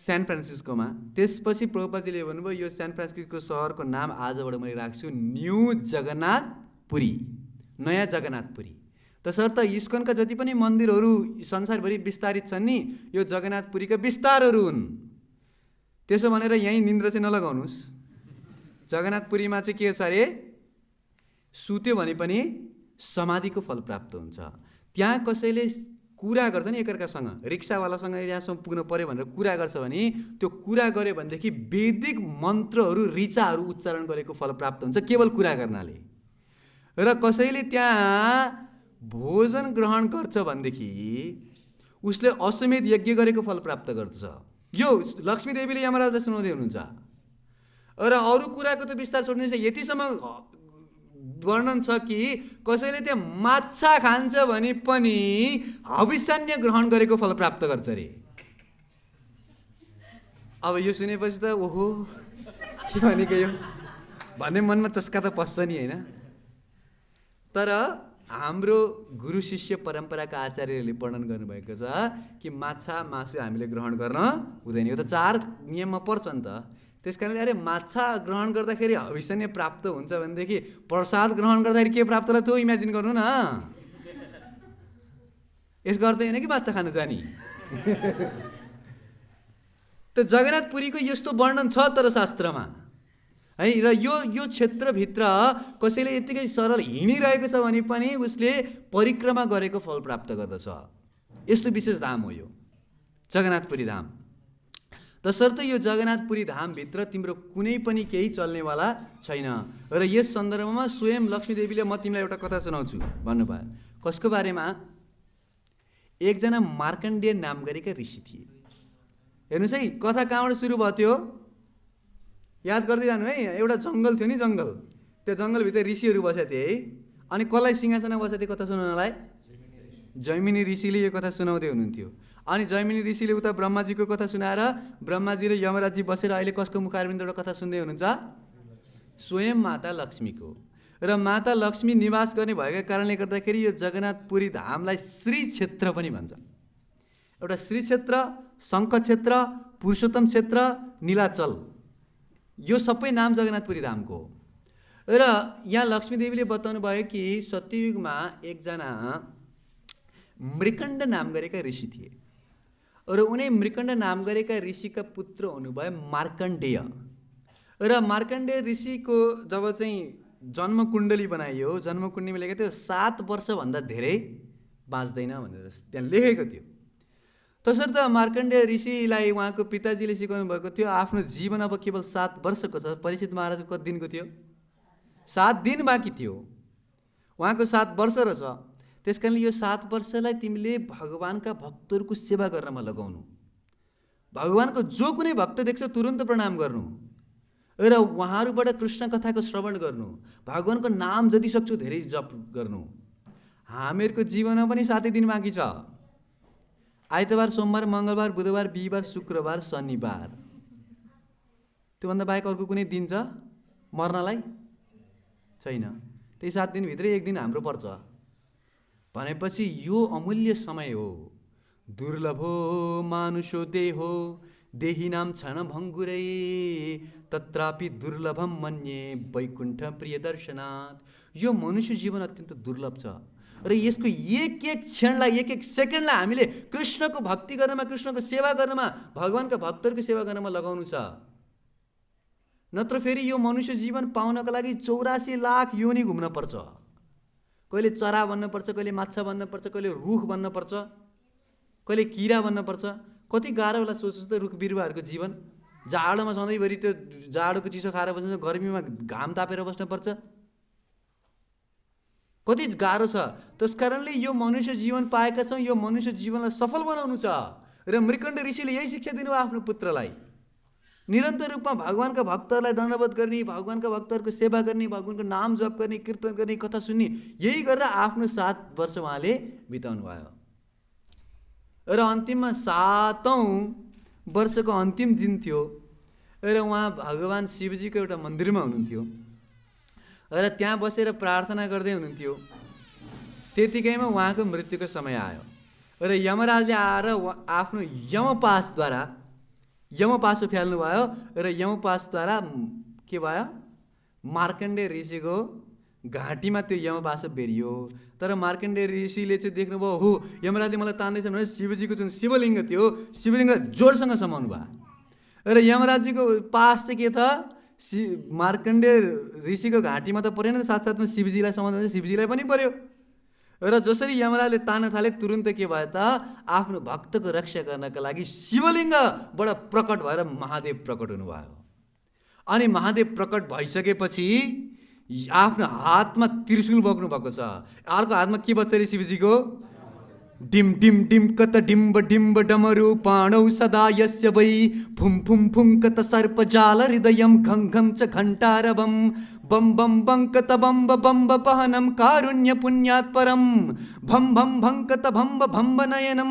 सान फ्रान्सिस्कोमा, त्यसपछि प्रभुपादजीले भन्नुभयो यो सान फ्रान्सिस्को सहरको नाम आजबाट मैले राख्छु न्यू जगन्नाथपुरी, नयाँ जगन्नाथपुरी। तसर्थ इस्कनका जति पनि मन्दिरहरू संसारभरि विस्तारित छन् नि, यो जगन्नाथपुरीका विस्तारहरू हुन्। त्यसो भनेर यहीँ निन्द्रा चाहिँ नलगाउनुहोस्। जगन्नाथपुरीमा चाहिँ के छ अरे? सुत्यो भने पनि समाधिको फल प्राप्त हुन्छ। त्यहाँ कसैले कुरा गर्छ नि एकअर्कासँग, रिक्सावालासँग यहाँसम्म पुग्नु पऱ्यो भनेर कुरा गर्छ भने त्यो कुरा गऱ्यो भनेदेखि वैदिक मन्त्रहरू, ऋचाहरू उच्चारण गरेको फल प्राप्त हुन्छ केवल कुरा गर्नाले। र कसैले त्यहाँ भोजन ग्रहण गर्छ भनेदेखि उसले अश्वमेध यज्ञ गरेको फल प्राप्त गर्छ। यो लक्ष्मी देवीले यमराजलाई सुनाउँदै हुनुहुन्छ। र अरू कुराको त विस्तार छोड्नुहोस्, यतिसम्म वर्णन छ कि कसैले त्यहाँ माछा खान्छ भने पनि हविष्यान्य ग्रहण गरेको फल प्राप्त गर्छ रे। अब यो सुनेपछि त ओहो के भनेको यो भन्ने मनमा चस्का त पस्छ नि, होइन? तर हाम्रो गुरु शिष्य परम्पराका आचार्यहरूले वर्णन गर्नुभएको छ कि माछा मासु हामीले ग्रहण गर्न हुँदैन। यो त 4 नियममा पर्छ नि त। त्यस कारणले अरे माछा ग्रहण गर्दाखेरि हविष्यान्य प्राप्त हुन्छ भनेदेखि प्रसाद ग्रहण गर्दाखेरि के प्राप्त होला त्यो इमेजिन गर्नु न। यसको अर्थ होइन कि माछा खानु जाने। त जगन्नाथपुरीको यस्तो वर्णन छ तर शास्त्रमा है। र यो क्षेत्रभित्र कसैले यत्तिकै सरल हिँडिरहेको छ भने पनि उसले परिक्रमा गरेको फल प्राप्त गर्दछ। यस्तो विशेष धाम हो यो जगन्नाथपुरी धाम। तसर्थ यो जगन्नाथपुरी धामभित्र तिम्रो कुनै पनि केही चल्नेवाला छैन। र यस सन्दर्भमा स्वयं लक्ष्मी देवीले म तिमीलाई एउटा कथा सुनाउँछु भन्नुभयो। कसको बारेमा? एकजना मार्कण्डेय नाम गरेका ऋषि थिए। हेर्नुहोस् है, कथा कहाँबाट सुरु भयो थियो याद गर्दै जानु है। एउटा जङ्गल थियो नि, जङ्गल। त्यो जङ्गलभित्र ऋषिहरू बसेका थिए है। अनि कसलाई सिंहासनमा बसेका थिए कथा सुनाउनलाई? जैमिनी ऋषिले यो कथा सुनाउँदै हुनुहुन्थ्यो। अनि जैमिनी ऋषिले उता ब्रह्माजीको कथा सुनाएर ब्रह्माजी र यमराजी बसेर अहिले कसको मुखारबिन्दबाट कथा सुन्दै हुनुहुन्छ? स्वयं माता लक्ष्मीको। र माता लक्ष्मी निवास गर्ने भएका कारणले गर्दाखेरि यो जगन्नाथपुरी धामलाई श्री क्षेत्र पनि भन्छ। एउटा श्री क्षेत्र, शङ्ख क्षेत्र, पुरुषोत्तम क्षेत्र, नीलाचल, यो सबै नाम जगन्नाथपुरी धामको। र यहाँ लक्ष्मीदेवीले बताउनु भयो कि सत्ययुगमा एकजना मृकण्ड नाम गरेका ऋषि थिए। र उनी मृकण्ड नाम गरेका ऋषिका पुत्र हुनुभयो मार्कण्डेय। र मार्कण्डेय ऋषिको जब चाहिँ जन्मकुण्डली बनाइयो, जन्मकुण्डलीमा लेखेको थियो 7 वर्षभन्दा धेरै बाँच्दैन भनेर त्यहाँ लेखेको थियो। तसर्थ मार्कण्डेय ऋषिलाई उहाँको पिताजीले सिकाउनु भएको थियो आफ्नो जीवन अब केवल 7 वर्षको छ। परीक्षित महाराजको कति दिनको थियो? 7 दिन बाँकी थियो। उहाँको 7 वर्ष रहेछ। त्यस कारणले यो 7 वर्षलाई तिमीले भगवानका भक्तहरूको सेवा गर्नमा लगाउनु। भगवानको जो कुनै भक्त देख्छ तुरन्त प्रणाम गर्नु र उहाँहरूबाट कृष्ण कथाको श्रवण गर्नु। भगवानको नाम जति सक्छौ धेरै जप गर्नु। हामीहरूको जीवनमा पनि 7 दिन बाँकी छ। आइतबार, सोमबार, मङ्गलबार, बुधबार, बिहिबार, शुक्रबार, शनिबार, त्योभन्दा बाहेक अर्को कुनै दिन छ मर्नलाई? छैन। त्यही 7 दिनभित्रै 1 दिन हाम्रो पर्छ भनेपछि यो अमूल्य समय हो। दुर्लभो मानुषो देहो देहिनाम क्षण भङ्गुरै तत्रापि दुर्लभम मन्ये वैकुण्ठ प्रिय दर्शनात्। यो मनुष्य जीवन अत्यन्त दुर्लभ छ र यसको एक एक क्षणलाई, एक एक सेकेन्डलाई हामीले कृष्णको भक्ति गर्नमा, कृष्णको सेवा गर्नमा, भगवानका भक्तहरूको सेवा गर्नमा लगाउनु छ। नत्र फेरि यो मनुष्य जीवन पाउनको लागि 84 लाख योनि घुम्न पर्छ। कहिले चरा बन्न पर्छ, कहिले माछा बन्न पर्छ, कहिले रुख बन्न पर्छ, कहिले किरा बन्न पर्छ। कति गाह्रो होला सोच्नुहोस् त रुख बिरुवाहरूको जीवन। जाडोमा सधैँभरि त्यो जाडोको चिसो खाएर बस्नु, गर्मीमा घाम तापेर बस्नुपर्छ। कति गाह्रो छ। त्यस कारणले यो मनुष्य जीवन पाएका छौँ, यो मनुष्य जीवनलाई सफल बनाउनु छ। र मृकण्ड ऋषिले यही शिक्षा दिनुभयो आफ्नो पुत्रलाई। निरन्तर रूपमा भगवानका भक्तहरूलाई दण्डवत गर्ने, भगवानका भक्तहरूको सेवा गर्ने, भगवानको नाम जप गर्ने, कीर्तन गर्ने, कथा सुन्ने, यही गरेर आफ्नो 7 वर्ष उहाँले बिताउनु भयो। र अन्तिममा 7औं वर्षको अन्तिम दिन थियो र उहाँ भगवान शिवजीको एउटा मन्दिरमा हुनुहुन्थ्यो र त्यहाँ बसेर प्रार्थना गर्दै हुनुहुन्थ्यो। त्यतिकैमा उहाँको मृत्युको समय आयो र यमराजले आएर आफ्नो यमपासो फ्याल्नुभयो र यमपासद्वारा के भयो? मार्कण्डेय ऋषिको घाँटीमा त्यो यमपासो बेरियो। तर मार्कण्डेय ऋषिले चाहिँ देख्नुभयो हो यमराजले मलाई तान्दैछ भने शिवजीको जुन शिवलिङ्ग थियो, शिवलिङ्ग जोडसँग समाउनु भयो र यमराजजीको पास चाहिँ के त मार्कण्डेय ऋषिको घाँटीमा त परेन, साथसाथमा शिवजीलाई समाउँदा शिवजीलाई पनि पर्यो। र जसरी यमराजले तान्न थाले तुरुन्त के भयो त आफ्नो भक्तको रक्षा गर्नका लागि शिवलिङ्गबाट प्रकट भएर महादेव प्रकट हुनुभयो। अनि महादेव प्रकट भइसकेपछि आफ्नो हातमा त्रिशूल बोक्नु भएको छ। अर्को हातमा के बज्छ रे शिवजीको? डिम डिम डिम कत डिम्ब डिम्ब डमरु पाणौ सदा यस्य वै फुम फुम फुम कत सर्पजाल हृदयं घं घं च घण्टारवं बम बम बं कत बम्ब बम्ब पहनं कारुण्य पुण्यात् परं भं भं भं कत भम्ब भम्ब नयनं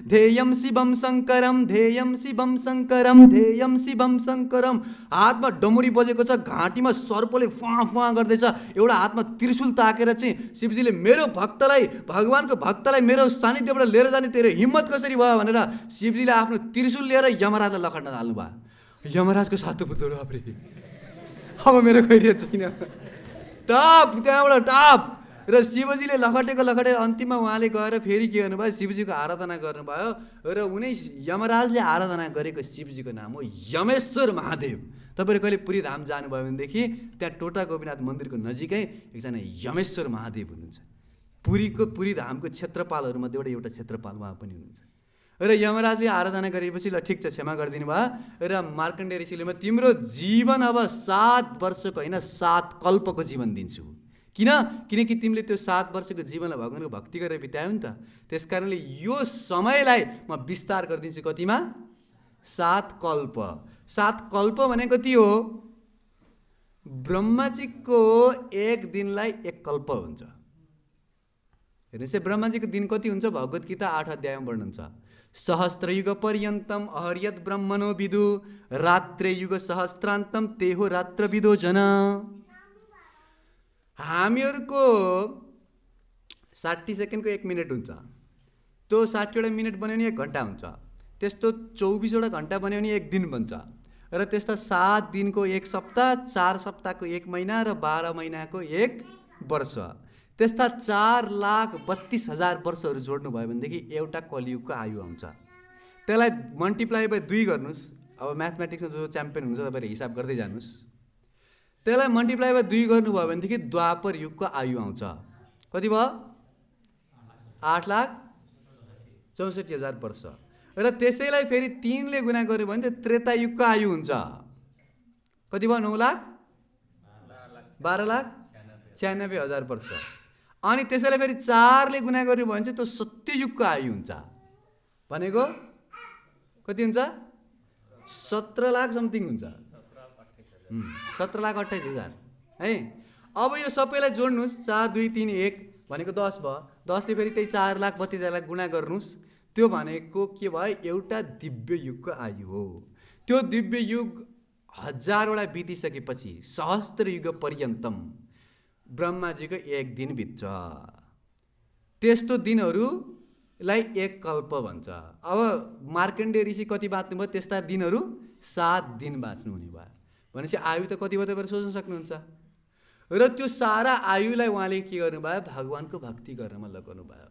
ध्येयं शिवं शङ्करं ध्येयं शिवं शङ्करं ध्येयं शिवं शङ्करं। हातमा डमरी बजेको छ, घाँटीमा सर्पले फुवा फुवा गर्दैछ, एउटा हातमा त्रिशूल ताकेर चाहिँ शिवजीले मेरो भक्तलाई, भगवानको भक्तलाई मेरो सानिध्यबाट लिएर जाने तेरो हिम्मत कसरी भयो भनेर शिवजीले आफ्नो त्रिशूल लिएर यमराजलाई लखड्न थाल्नु भयो। यमराजको सातो पुत्रो बाप्रे, अब मेरो खैरियत छैन, टाप त्यहाँबाट टाप। र शिवजीले लखटेको अन्तिममा उहाँले गएर फेरि के गर्नुभयो? शिवजीको आराधना गर्नुभयो र उनी यमराजले आराधना गरेको शिवजीको नाम हो यमेश्वर महादेव। तपाईँहरू कहिले पुरी धाम जानुभयो भनेदेखि त्यहाँ टोटा गोपीनाथ मन्दिरको नजिकै एकजना यमेश्वर महादेव हुनुहुन्छ। पुरी धामको क्षेत्रपालहरूमध्ये एउटा क्षेत्रपाल उहाँ पनि हुनुहुन्छ। र यमराजले आराधना गरेपछि ल ठिक छ क्षमा गरिदिनु भयो र मार्कण्डेय ऋषिले म तिम्रो जीवन अब 7 वर्षको होइन 7 कल्पको जीवन दिन्छु। किनकि तिमीले त्यो 7 वर्षको जीवनलाई भगवानको भक्ति गरेर बितायौ नि त, त्यस कारणले यो समयलाई म विस्तार गरिदिन्छु। कतिमा? 7 कल्प। 7 कल्प भने कति हो? ब्रह्माजीको एक दिनलाई 1 कल्प हुन्छ। हेर्नुहोस्, ब्रह्माजीको दिन कति हुन्छ? भगवत गीता 8 अध्यायमा वर्णन छ। सहस्त्रयुग पर्यन्तम अहर्यत ब्रह्मणो विदु रात्रियुग सहस्त्रान्तम तेहो रात्र विदो जन। हामीहरूको 60 सेकेन्डको 1 मिनट हुन्छ, त्यो 60वटा मिनट बन्यो भने 1 घन्टा हुन्छ, त्यस्तो 24वटा घन्टा बन्यो भने 1 दिन बन्छ, र त्यस्ता 7 दिनको 1 सप्ताह, 4 सप्ताहको 1 महिना र 12 महिनाको 1 वर्ष, त्यस्ता 4,32,000 वर्षहरू जोड्नु भयो भनेदेखि एउटा कलियुगको आयु आउँछ। त्यसलाई मल्टिप्लाई बाई 2 गर्नुहोस्। अब म्याथमेटिक्समा जो च्याम्पियन हुन्छ तपाईँले हिसाब गर्दै जानुहोस्। त्यसलाई मल्टिप्लाई बाई 2 गर्नुभयो भनेदेखि द्वापर युगको आयु आउँछ। कति भयो? 8,64,000 वर्ष। र त्यसैलाई फेरि 3 ले गुणा गर्यो भने चाहिँ त्रेता युगको आयु हुन्छ। कति भयो? 9,12,96,000 वर्ष। अनि त्यसैलाई फेरि 4 ले गुणा गर्यो भने चाहिँ त्यो सत्ययुगको आयु हुन्छ। भनेको कति हुन्छ? 17 लाख समथिङ हुन्छ, 17,28,000 है। अब यो सबैलाई जोड्नुहोस्, 4, 2, 3, 1 भनेको 10 भयो। 10 ले फेरि त्यही 4,32,000 गुणा गर्नुहोस्, त्यो भनेको के भयो? एउटा दिव्य युगको आयु हो। त्यो दिव्य युग 1000वटा बितिसकेपछि सहस्त्र युग पर्यन्तम ब्रह्माजीको 1 दिन बित्छ। त्यस्तो दिनहरूलाई 1 कल्प भन्छ। अब मार्कण्डेय ऋषि कति बाँच्नु भयो? त्यस्ता दिनहरू 7 दिन बाँच्नु हुने भयो भनेपछि आयु त कति भयो तपाईँहरू सोच्न सक्नुहुन्छ। र त्यो सारा आयुलाई उहाँले के गर्नुभयो? भगवानको भक्ति गर्नमा लगाउनु भयो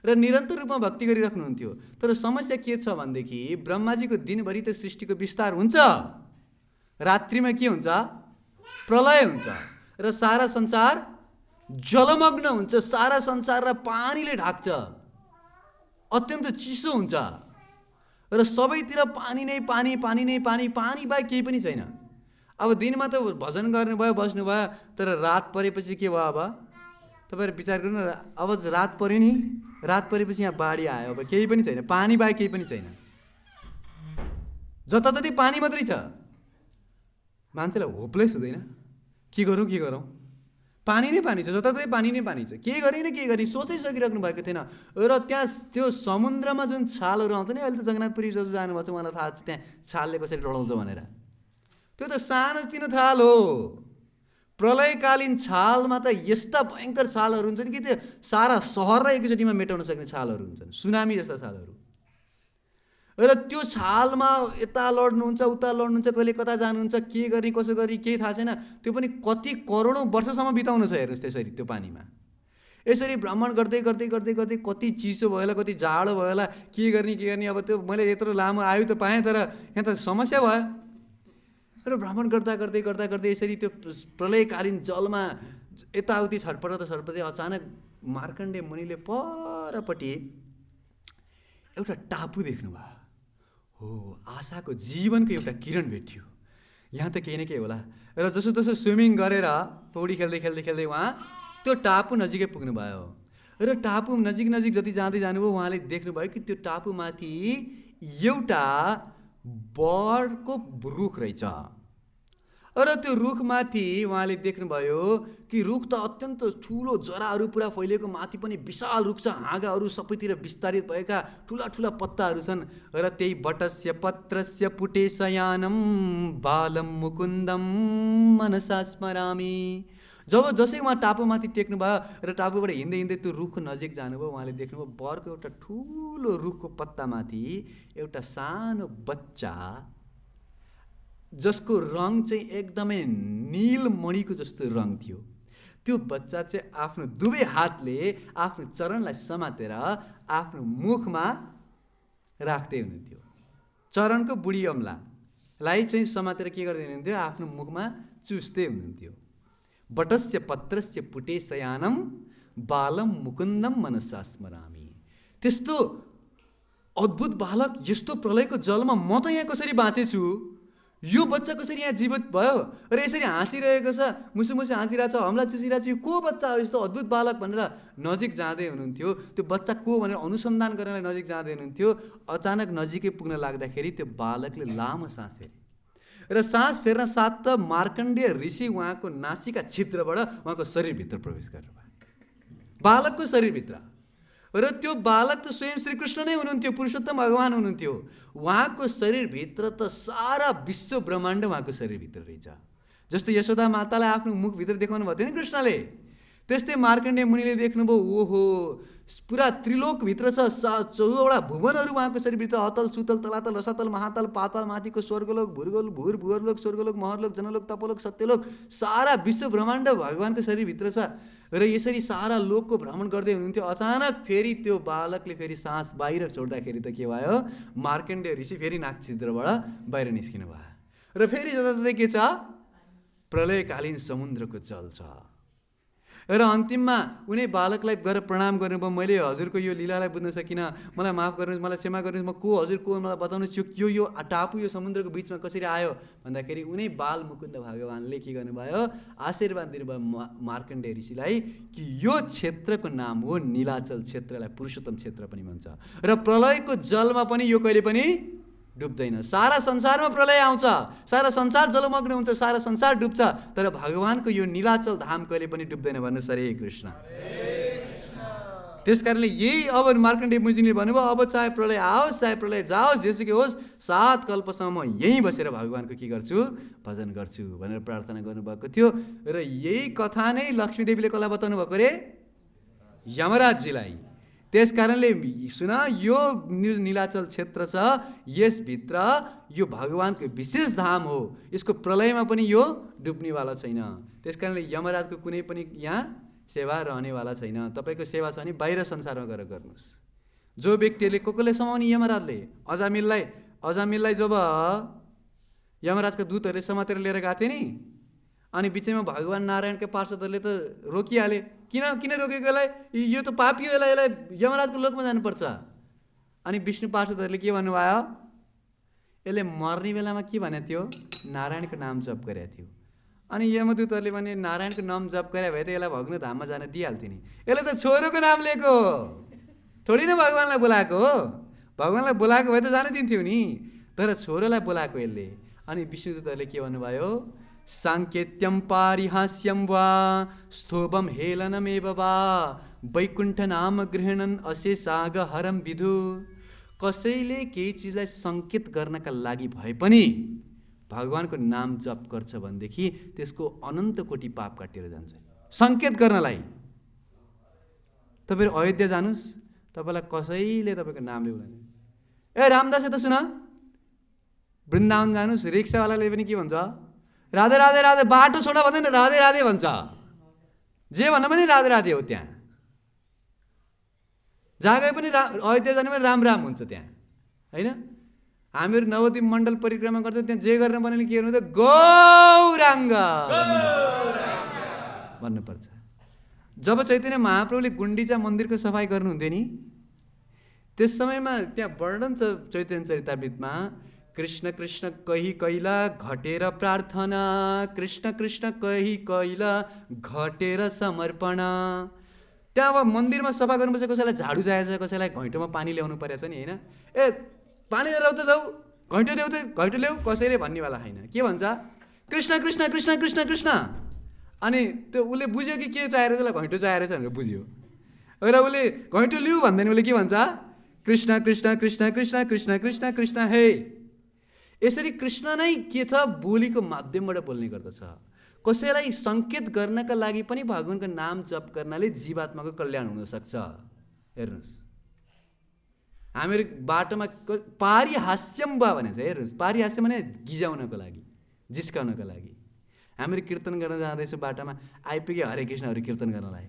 र निरन्तर रूपमा भक्ति गरिराख्नुहुन्थ्यो। तर समस्या के छ भनेदेखि ब्रह्माजीको दिनभरि त सृष्टिको विस्तार हुन्छ, रात्रिमा के हुन्छ? प्रलय हुन्छ र सारा संसार जलमग्न हुन्छ। सारा संसारलाई पानीले ढाक्छ, अत्यन्त चिसो हुन्छ र सबैतिर पानी नै पानी, पानी नै पानी, पानी बाहेक केही पनि छैन। अब दिनमा त भजन गर्नुभयो, बस्नुभयो, तर रात परेपछि के भयो? अब तपाईँहरू विचार गर्नु न, अब रात पऱ्यो नि, रात परेपछि यहाँ बाढी आयो, अब केही पनि छैन, पानी बाहेक केही पनि छैन, जताततै पानी मात्रै छ। मान्छेलाई होपलेस हुँदैन? के गरौँ? पानी नै पानी छ, जताततै पानी नै पानी छ, के गर्ने सोचिसकिराख्नु भएको थिएन। र त्यहाँ त्यो समुद्रमा जुन छालहरू आउँछ नि, अहिले त जगन्नाथपुरी जो जानुभएको छ उहाँलाई थाहा छ त्यहाँ छालले कसरी डढाउँछ भनेर। त्यो त सानो तिनो छाल हो। प्रलयकालीन छालमा त यस्ता भयङ्कर छालहरू हुन्छन् कि त्यो सारा सहरलाई एकैचोटिमा मेटाउन सक्ने छालहरू हुन्छन्, सुनामी जस्ता छालहरू। र त्यो छालमा यता लड्नुहुन्छ, उता लड्नुहुन्छ, कहिले कता जानुहुन्छ, के गर्ने कसो गर्ने केही थाहा छैन। त्यो पनि कति करोडौँ वर्षसम्म बिताउनु छ हेर्नुहोस् त्यसरी त्यो पानीमा। यसरी भ्रमण गर्दै गर्दै गर्दै गर्दै कति चिसो भयो होला, कति जाडो भयो होला, के गर्ने। अब त्यो मैले यत्रो लामो आयु त पाएँ, तर यहाँ त समस्या भयो। र भ्रमण गर्दा गर्दै यसरी त्यो प्रलयकालीन जलमा यताउति छटपट्दै अचानक मार्कण्डेय मुनिले परपट्टि एउटा टापु देख्नुभयो। हो, आशाको जीवनको एउटा किरण भेटियो। यहाँ त केही न केही होला। र जसो स्विमिङ गरेर पौडी खेल्दै खेल्दै खेल्दै उहाँ त्यो टापु नजिकै पुग्नुभयो। र टापु नजिक नजिक जति जाँदै जानुभयो उहाँले देख्नुभयो कि त्यो टापुमाथि एउटा बरको रुख रहेछ। र त्यो रुखमाथि उहाँले देख्नुभयो कि रुख त अत्यन्त ठुलो जराहरू पुरा फैलिएको, माथि पनि विशाल रुख छ, हाँगाहरू सबैतिर विस्तारित भएका ठुला ठुला पत्ताहरू छन्। र त्यही बटस्य पत्रस्य पुटे शयानम बालम मुकुन्दम मनसा स्मरामि। जसै उहाँ टापुमाथि टेक्नुभयो र टापुबाट हिँड्दै हिँड्दै त्यो रुखको नजिक जानुभयो, उहाँले देख्नुभयो बरको एउटा ठुलो रुखको पत्तामाथि एउटा सानो बच्चा जसको रङ चाहिँ एकदमै नीलमणिको जस्तो रङ थियो। त्यो बच्चा चाहिँ आफ्नो दुवै हातले आफ्नो चरणलाई समातेर आफ्नो मुखमा राख्दै हुनुहुन्थ्यो। चरणको बुढी अम्लालाई चाहिँ समातेर के गर्दै हुनुहुन्थ्यो? आफ्नो मुखमा चुस्दै हुनुहुन्थ्यो। बटस्य पत्रस्य पुटे शयानम बालम मुकुन्दम मनसा स्मरामि। त्यस्तो अद्भुत बालक यस्तो प्रलयको जलमा म त यहाँ कसरी बाँचेछु, यो बच्चा कसरी यहाँ जीवित भयो र यसरी हाँसिरहेको छ, मुसु मुसु हाँसिरहेको छ, हमला चुसिरहेको छ, यो को बच्चा हो यस्तो अद्भुत बालक भनेर नजिक जाँदै हुनुहुन्थ्यो। त्यो बच्चा को भनेर अनुसन्धान गर्नलाई नजिक जाँदै हुनुहुन्थ्यो। अचानक नजिकै पुग्न लाग्दाखेरि त्यो बालकले लामो सास फेरे र सास फेर्न साथ त मार्कण्डेय ऋषि उहाँको नासिका छिद्रबाट उहाँको शरीरभित्र प्रवेश गर्नुभयो, बालकको शरीरभित्र। र त्यो बालक त स्वयं श्रीकृष्ण नै हुनुहुन्थ्यो, पुरुषोत्तम भगवान हुनुहुन्थ्यो। उहाँको शरीरभित्र त सारा विश्व ब्रह्माण्ड उहाँको शरीरभित्र रहेछ। जस्तो यशोदा मातालाई आफ्नो मुखभित्र देखाउनु भएको थियो नि कृष्णले, त्यस्तै मार्कण्डेय मुनिले देख्नुभयो ओहो पुरा त्रिलोकभित्र छ, 14वटा भुवनहरू उहाँको शरीरभित्र, अतल सुतल तलातल रसातल महातल पाताल माथिको स्वर्गलोक भूर भुवरलोक स्वर्गलोक महरलोक जनलोक तपलोक सत्यलोक सारा विश्व ब्रह्माण्ड भगवानको शरीरभित्र छ। र यसरी सारा लोकको भ्रमण गर्दै हुनुहुन्थ्यो। अचानक फेरि त्यो बालकले फेरि सास बाहिर छोड्दाखेरि त के भयो? मार्कण्डेय ऋषि फेरि नाक छिद्रबाट बाहिर निस्किनु भयो। र फेरि जताततै के छ? प्रलयकालीन समुद्रको जल छ। र अन्तिममा उनी बालकलाई गएर प्रणाम गर्नुभयो, मैले हजुरको यो लीलालाई बुझ्न सकिनँ, मलाई माफ गर्नुहोस्, मलाई क्षमा गर्नुहोस्, म को हजुर को मलाई बताउनुहोस्, यो टापु यो समुद्रको बिचमा कसरी आयो भन्दाखेरि उनी बाल मुकुन्द भगवानले के गर्नुभयो? आशीर्वाद दिनुभयो मार्कण्डेय ऋषिलाई कि यो क्षेत्रको नाम हो नीलाचल क्षेत्रलाई पुरुषोत्तम क्षेत्र पनि भन्छ। र प्रलयको जलमा पनि यो कहिले पनि डुब्दैन। सारा संसारमा प्रलय आउँछ, सारा संसार जलमग्न हुन्छ, सारा संसार डुब्छ, तर भगवानको यो नीलाचल धाम कहिले पनि डुब्दैन। भन्नुहोस् हरे कृष्ण। त्यस कारणले यही अब मार्कण्डेय मुनिले भन्नुभयो अब चाहे प्रलय आओस् चाहे प्रलय जाओस् जेसुकै होस् 7 कल्पसम्म यहीँ बसेर भगवानको के गर्छु? भजन गर्छु भनेर प्रार्थना गर्नुभएको थियो। र यही कथा नै लक्ष्मीदेवीले कसलाई बताउनु भएको रे? यमराजजीलाई। त्यस कारणले सुन यो नीलाचल क्षेत्र छ, यसभित्र यो भगवानको विशेष धाम हो, यसको प्रलयमा पनि यो डुब्नेवाला छैन। त्यस कारणले यमराजको कुनै पनि यहाँ सेवा रहनेवाला छैन। तपाईँको सेवा छ भने बाहिर संसारमा गएर गर्नुहोस्। जो व्यक्तिहरूले कसले समाउने? यमराजले। अजामिललाई जब यमराजका दूतहरूले समातेर लिएर गएको थियो नि, अनि बिचैमा भगवान नारायणका पार्षदहरूले त रोकिहाले। किन रोकेको? यसलाई यो त पापी हो, यसलाई यमराजको लोकमा जानुपर्छ। अनि विष्णु पार्षदहरूले के भन्नुभयो? यसले मर्ने बेलामा के भनेको थियो? नारायणको नाम जप गरेको थियो। अनि यमदूतहरूले भने नारायणको नाम जप गरे भए त यसलाई भग्न धाममा जान दिइहाल्थ्यो नि। यसले त छोरोको नाम लिएको, थोरै नै भगवानलाई बोलाएको हो। भगवानलाई बोलाएको भए त जान दिन्थ्यो नि, तर छोरोलाई बोलाएको यसले। अनि विष्णुदूतहरूले के भन्नुभयो? साङ्केत्यम पारिहास्यम वा स्तोभम हेलनमेव वा वैकुण्ठ नाम गृहणन अशेषाग हरम विधु। कसैले केही चिजलाई सङ्केत गर्नका लागि भए पनि भगवानको नाम जप गर्छ भनेदेखि त्यसको अनन्त कोटि पाप काटेर जान्छ। सङ्केत गर्नलाई तपाईहरु अयोध्या जानुस्, तपाईलाई कसैले तपाईको नामले बोलाउँदैन। ए रामदास त सुन, वृन्दावन जानुस्, रिक्सावालाले पनि के भन्छ? राधे राधे राधे। बाटो छोडा भन्दैन, राधे राधे भन्छ। जे भन्न पनि राधे राधे हो। त्यहाँ जहाँ गए पनि अयोध्या जाने पनि राम राम हुन्छ त्यहाँ, होइन? हामीहरू नवद्वीप मण्डल परिक्रमा गर्छौँ, त्यहाँ जे गर्न भने के गर्नु? गौराङ्ग भन्नुपर्छ। जब चैतन्य महाप्रभुले गुण्डिचा मन्दिरको सफाई गर्नुहुन्थ्यो नि, त्यस समयमा त्यहाँ वर्णन छ चैतन्य चरितामृतमा कृष्ण कृष्ण कही कैला घटेर प्रार्थना, कृष्ण कृष्ण कही कैला घटेर समर्पण। त्यहाँ अब मन्दिरमा सफा गर्नुपर्छ, कसैलाई झाडु चाहिएको छ, कसैलाई घैँटोमा पानी ल्याउनु परेछ नि, होइन? ए पानी लिएर त जाऊ, घैँटो देऊ त घैँटो ल्याऊ, कसैले भन्नेवाला होइन। के भन्छ? कृष्ण कृष्ण कृष्ण कृष्ण कृष्ण। अनि त्यो उसले बुझ्यो कि के चाहिएर त्यसलाई घैँटो चाहिएर छ भनेर बुझ्यो। र उसले घैँटो लिऊ भन्दैन, उसले के भन्छ? कृष्ण कृष्ण कृष्ण कृष्ण कृष्ण कृष्ण कृष्ण हे। यसरी कृष्ण नै के छ? बोलीको माध्यमबाट बोल्ने गर्दछ। कसैलाई सङ्केत गर्नका लागि पनि भगवानको नाम जप गर्नाले जीवात्माको कल्याण हुनसक्छ। हेर्नुहोस्, हामीहरू बाटोमा पारिहास्यम भयो भने चाहिँ, हेर्नुहोस्, पारिहास्यम भने गिजाउनको लागि, जिस्काउनको लागि। हामीहरू कीर्तन गर्न जाँदैछौँ, बाटोमा आइपुग्यो हरे कृष्णहरू कीर्तन गर्नलाई,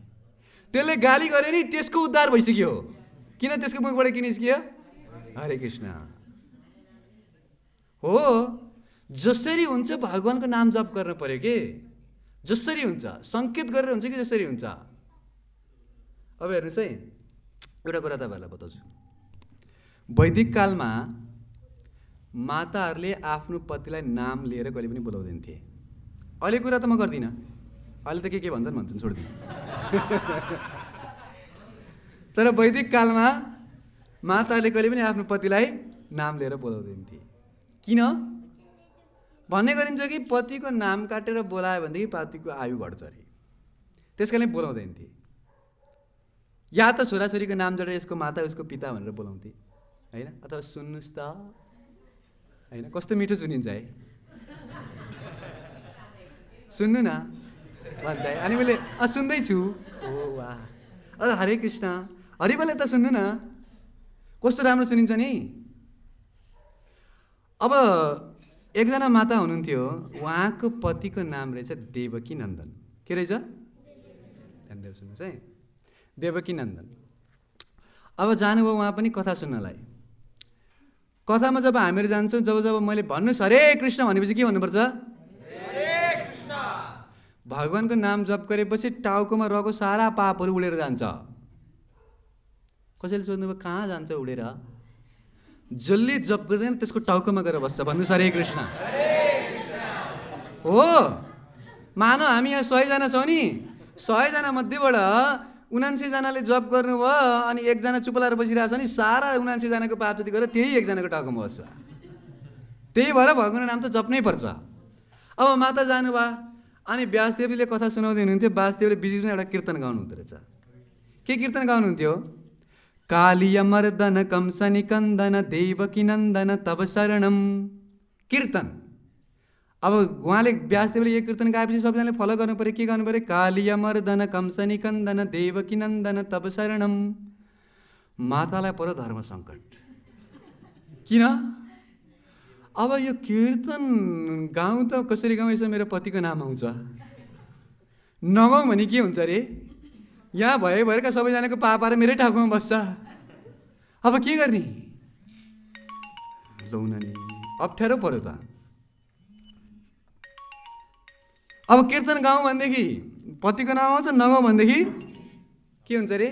त्यसले गाली गर्यो नि, त्यसको उद्धार भइसक्यो। किन? त्यसको मुखबाट किन निस्कियो? हरे कृष्ण हो। जसरी हुन्छ भगवानको नाम जप गर्नु पर्यो के, जसरी हुन्छ, सङ्केत गरेर हुन्छ कि जसरी हुन्छ। अब हेर्नुहोस् है, एउटा कुरा तपाईँहरूलाई बताउँछु। वैदिक कालमा माताहरूले आफ्नो पतिलाई नाम लिएर कहिले पनि बोलाउँदैन थिए। अहिले कुरा त म गर्दिनँ, अहिले त के भन्छन् छोडिदिनु। तर वैदिक कालमा माताहरूले कहिले पनि आफ्नो पतिलाई नाम लिएर बोलाउँदैन थिए। किन भन्ने गरिन्छ कि पतिको नाम काटेर बोलायो भनेदेखि पतिको आयु घट्छ अरे, त्यस कारण बोलाउँदैन थिए। या त छोराछोरीको नाम जोडेर यसको माता उसको पिता भनेर बोलाउँथे, होइन? अथवा सुन्नुहोस् त, होइन? कस्तो मिठो सुनिन्छ है, सुन्नु न भन्छ है। अनि मैले सुन्दैछु, ओ वाह, हरे कृष्ण, हरि बोले त सुन्नु न, कस्तो राम्रो सुनिन्छ नि। अब एकजना माता हुनुहुन्थ्यो, उहाँको पतिको नाम रहेछ देवकी नन्दन। के रहेछ? ध्यान दिएर सुन्नुहोस् है, देवकी नन्दन। अब जानुभयो उहाँ पनि कथा सुन्नलाई। कथामा जब हामीहरू जान्छौँ, जब मैले भन्नुहोस् हरे कृष्ण भनेपछि के भन्नुपर्छ? भगवानको नाम जप गरेपछि टाउकोमा रहेको सारा पापहरू उडेर जान्छ। कसैले सोध्नुभयो कहाँ जान्छ उडेर? जसले जप गर्दैन त्यसको टाउकोमा गएर बस्छ। भन्नुहोस् हरे कृष्ण। हो, मानौ हामी यहाँ 100 जना छौँ नि, 100 जना मध्येबाट 79 जनाले जप गर्नुभयो, अनि एकजना चुप लाएर बसिरहेको छ नि, सारा 79 जनाको पाप जति गरेर त्यही एकजनाको टाउकोमा बस्छ। त्यही भएर भगवानको नाम त जप्नै पर्छ। अब माता जानुभयो, अनि व्यासदेवले कथा सुनाउँदै हुनुहुन्थ्यो। व्यासदेवले बिचमा एउटा कीर्तन गाउनुहुँदो रहेछ। के कीर्तन गाउनुहुन्थ्यो? कालिय मर्दन कंस निकन्दन देवकी नन्दन तब शरणम। कीर्तन। अब उहाँले व्यासदेवले यो कीर्तन गाएपछि सबैजनाले फलो गर्नु पर्यो। के गर्नु पर्यो? कालिय मर्दन कंस निकन्दन देवकी नन्दन तब शरणम। मातालाई पर्यो धर्म सङ्कट। किन? अब यो कीर्तन गाउँ त कसरी गाउँ? यसो मेरो पतिको नाम आउँछ, नगाउँ भने के हुन्छ अरे? यहाँ भएका सबैजनाको पापाएर मेरै टाउकोमा बस्छ। अब के गर्ने? लौन नि, अप्ठ्यारो पर्यो त। अब कीर्तन गाउँ भनेदेखि पतिको नाम आउँछ, नगाउँ भनेदेखि के हुन्छ अरे?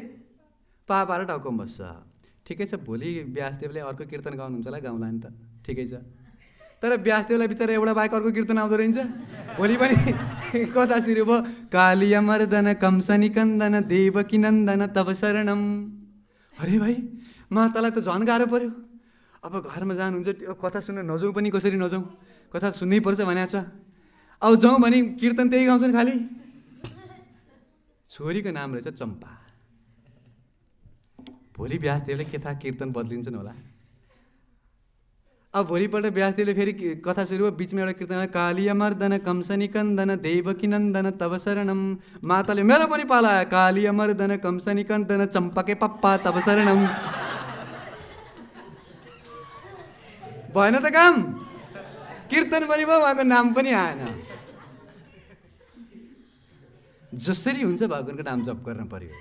पापाएर टाउकोमा बस्छ। ठिकै छ, भोलि व्यासदेवले अर्को कीर्तन गाउनुहुन्छ होला, गाउँला नि त, ठिकै छ। तर व्यासदेवलाई बिचरा एउटा बाहेक अर्को कीर्तन आउँदो रहेछ। भोलि पनि कथा सुरु भयो, कालिय मर्दन कंस निकन्दन देवकी नन्दन तब शरणम। अरे भाइ, मातालाई त झन् गाह्रो पर्यो। अब घरमा जानुहुन्छ, कथा सुन्न नजाउँ पनि कसरी नजाउँ? कथा सुन्नै पर्छ भनेको छ। अब जाउँ भने कीर्तन त्यही गाउँछन् खालि। छोरीको नाम रहेछ चम्पा। भोलि व्यासदेवले के थाहा कीर्तन बदलिन्छन् होला। अब भोलिपल्ट व्यासदेवले फेरि कथा सुरु भयो, बिचमा एउटा कीर्तन, कालिय मर्दन कंस निकन्दन देवकी नन्दन तब शरणम। माताले मेरो पनि पाला, कालिय मर्दन कंस निकन्दन चम्पाके पप्पा तब शरणम। भएन त काम, कीर्तन पनि भयो, उहाँको नाम पनि आएन। जसरी हुन्छ भगवानको नाम जप गर्न पर्यो।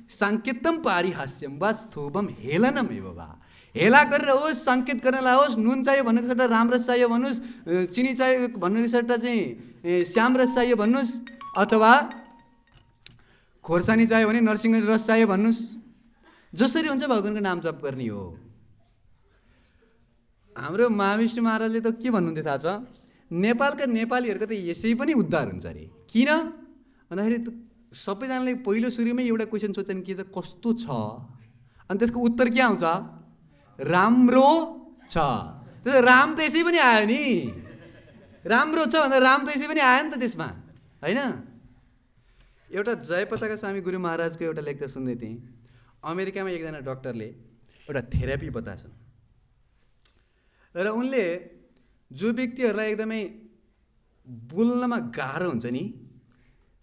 साङ्केतम पारिहास्यम वा स्थूपम हेलनमेव वा। हेला गरेर होस्, सङ्केत गर्नलाई होस्, नुन चाहियो भन्नुको सट्टा रामरस चाहियो भन्नुहोस्, चिनी चाहियो भन्नुको सट्टा चाहिँ श्यामरस चाहियो भन्नुहोस्, अथवा खोर्सानी चाहियो भने नरसिंह रस चाहियो भन्नुहोस्। जसरी हुन्छ भगवानको नाम जप गर्ने हो। हाम्रो महाविष्णु महाराजले त के भन्नुहुन्थ्यो थाहा छ? नेपालका नेपालीहरूको त यसै पनि उद्धार हुन्छ अरे। किन भन्दाखेरि सबैजनाले पहिलो सुरुमै एउटा क्वेसन सोच्छन् कि त कस्तो छ, अनि त्यसको उत्तर के आउँछ? राम्रो छ। त्यसो राम त यसै पनि आयो नि, राम्रो छ भन्दा राम त यसै पनि आयो नि त त्यसमा, होइन? एउटा जयपताका स्वामी गुरु महाराजको एउटा लेक्चर सुन्दै थिएँ। अमेरिकामा एकजना डक्टरले एउटा थेरापी बताएछन् र उनले जो व्यक्तिहरूलाई एकदमै बोल्नमा गाह्रो हुन्छ नि,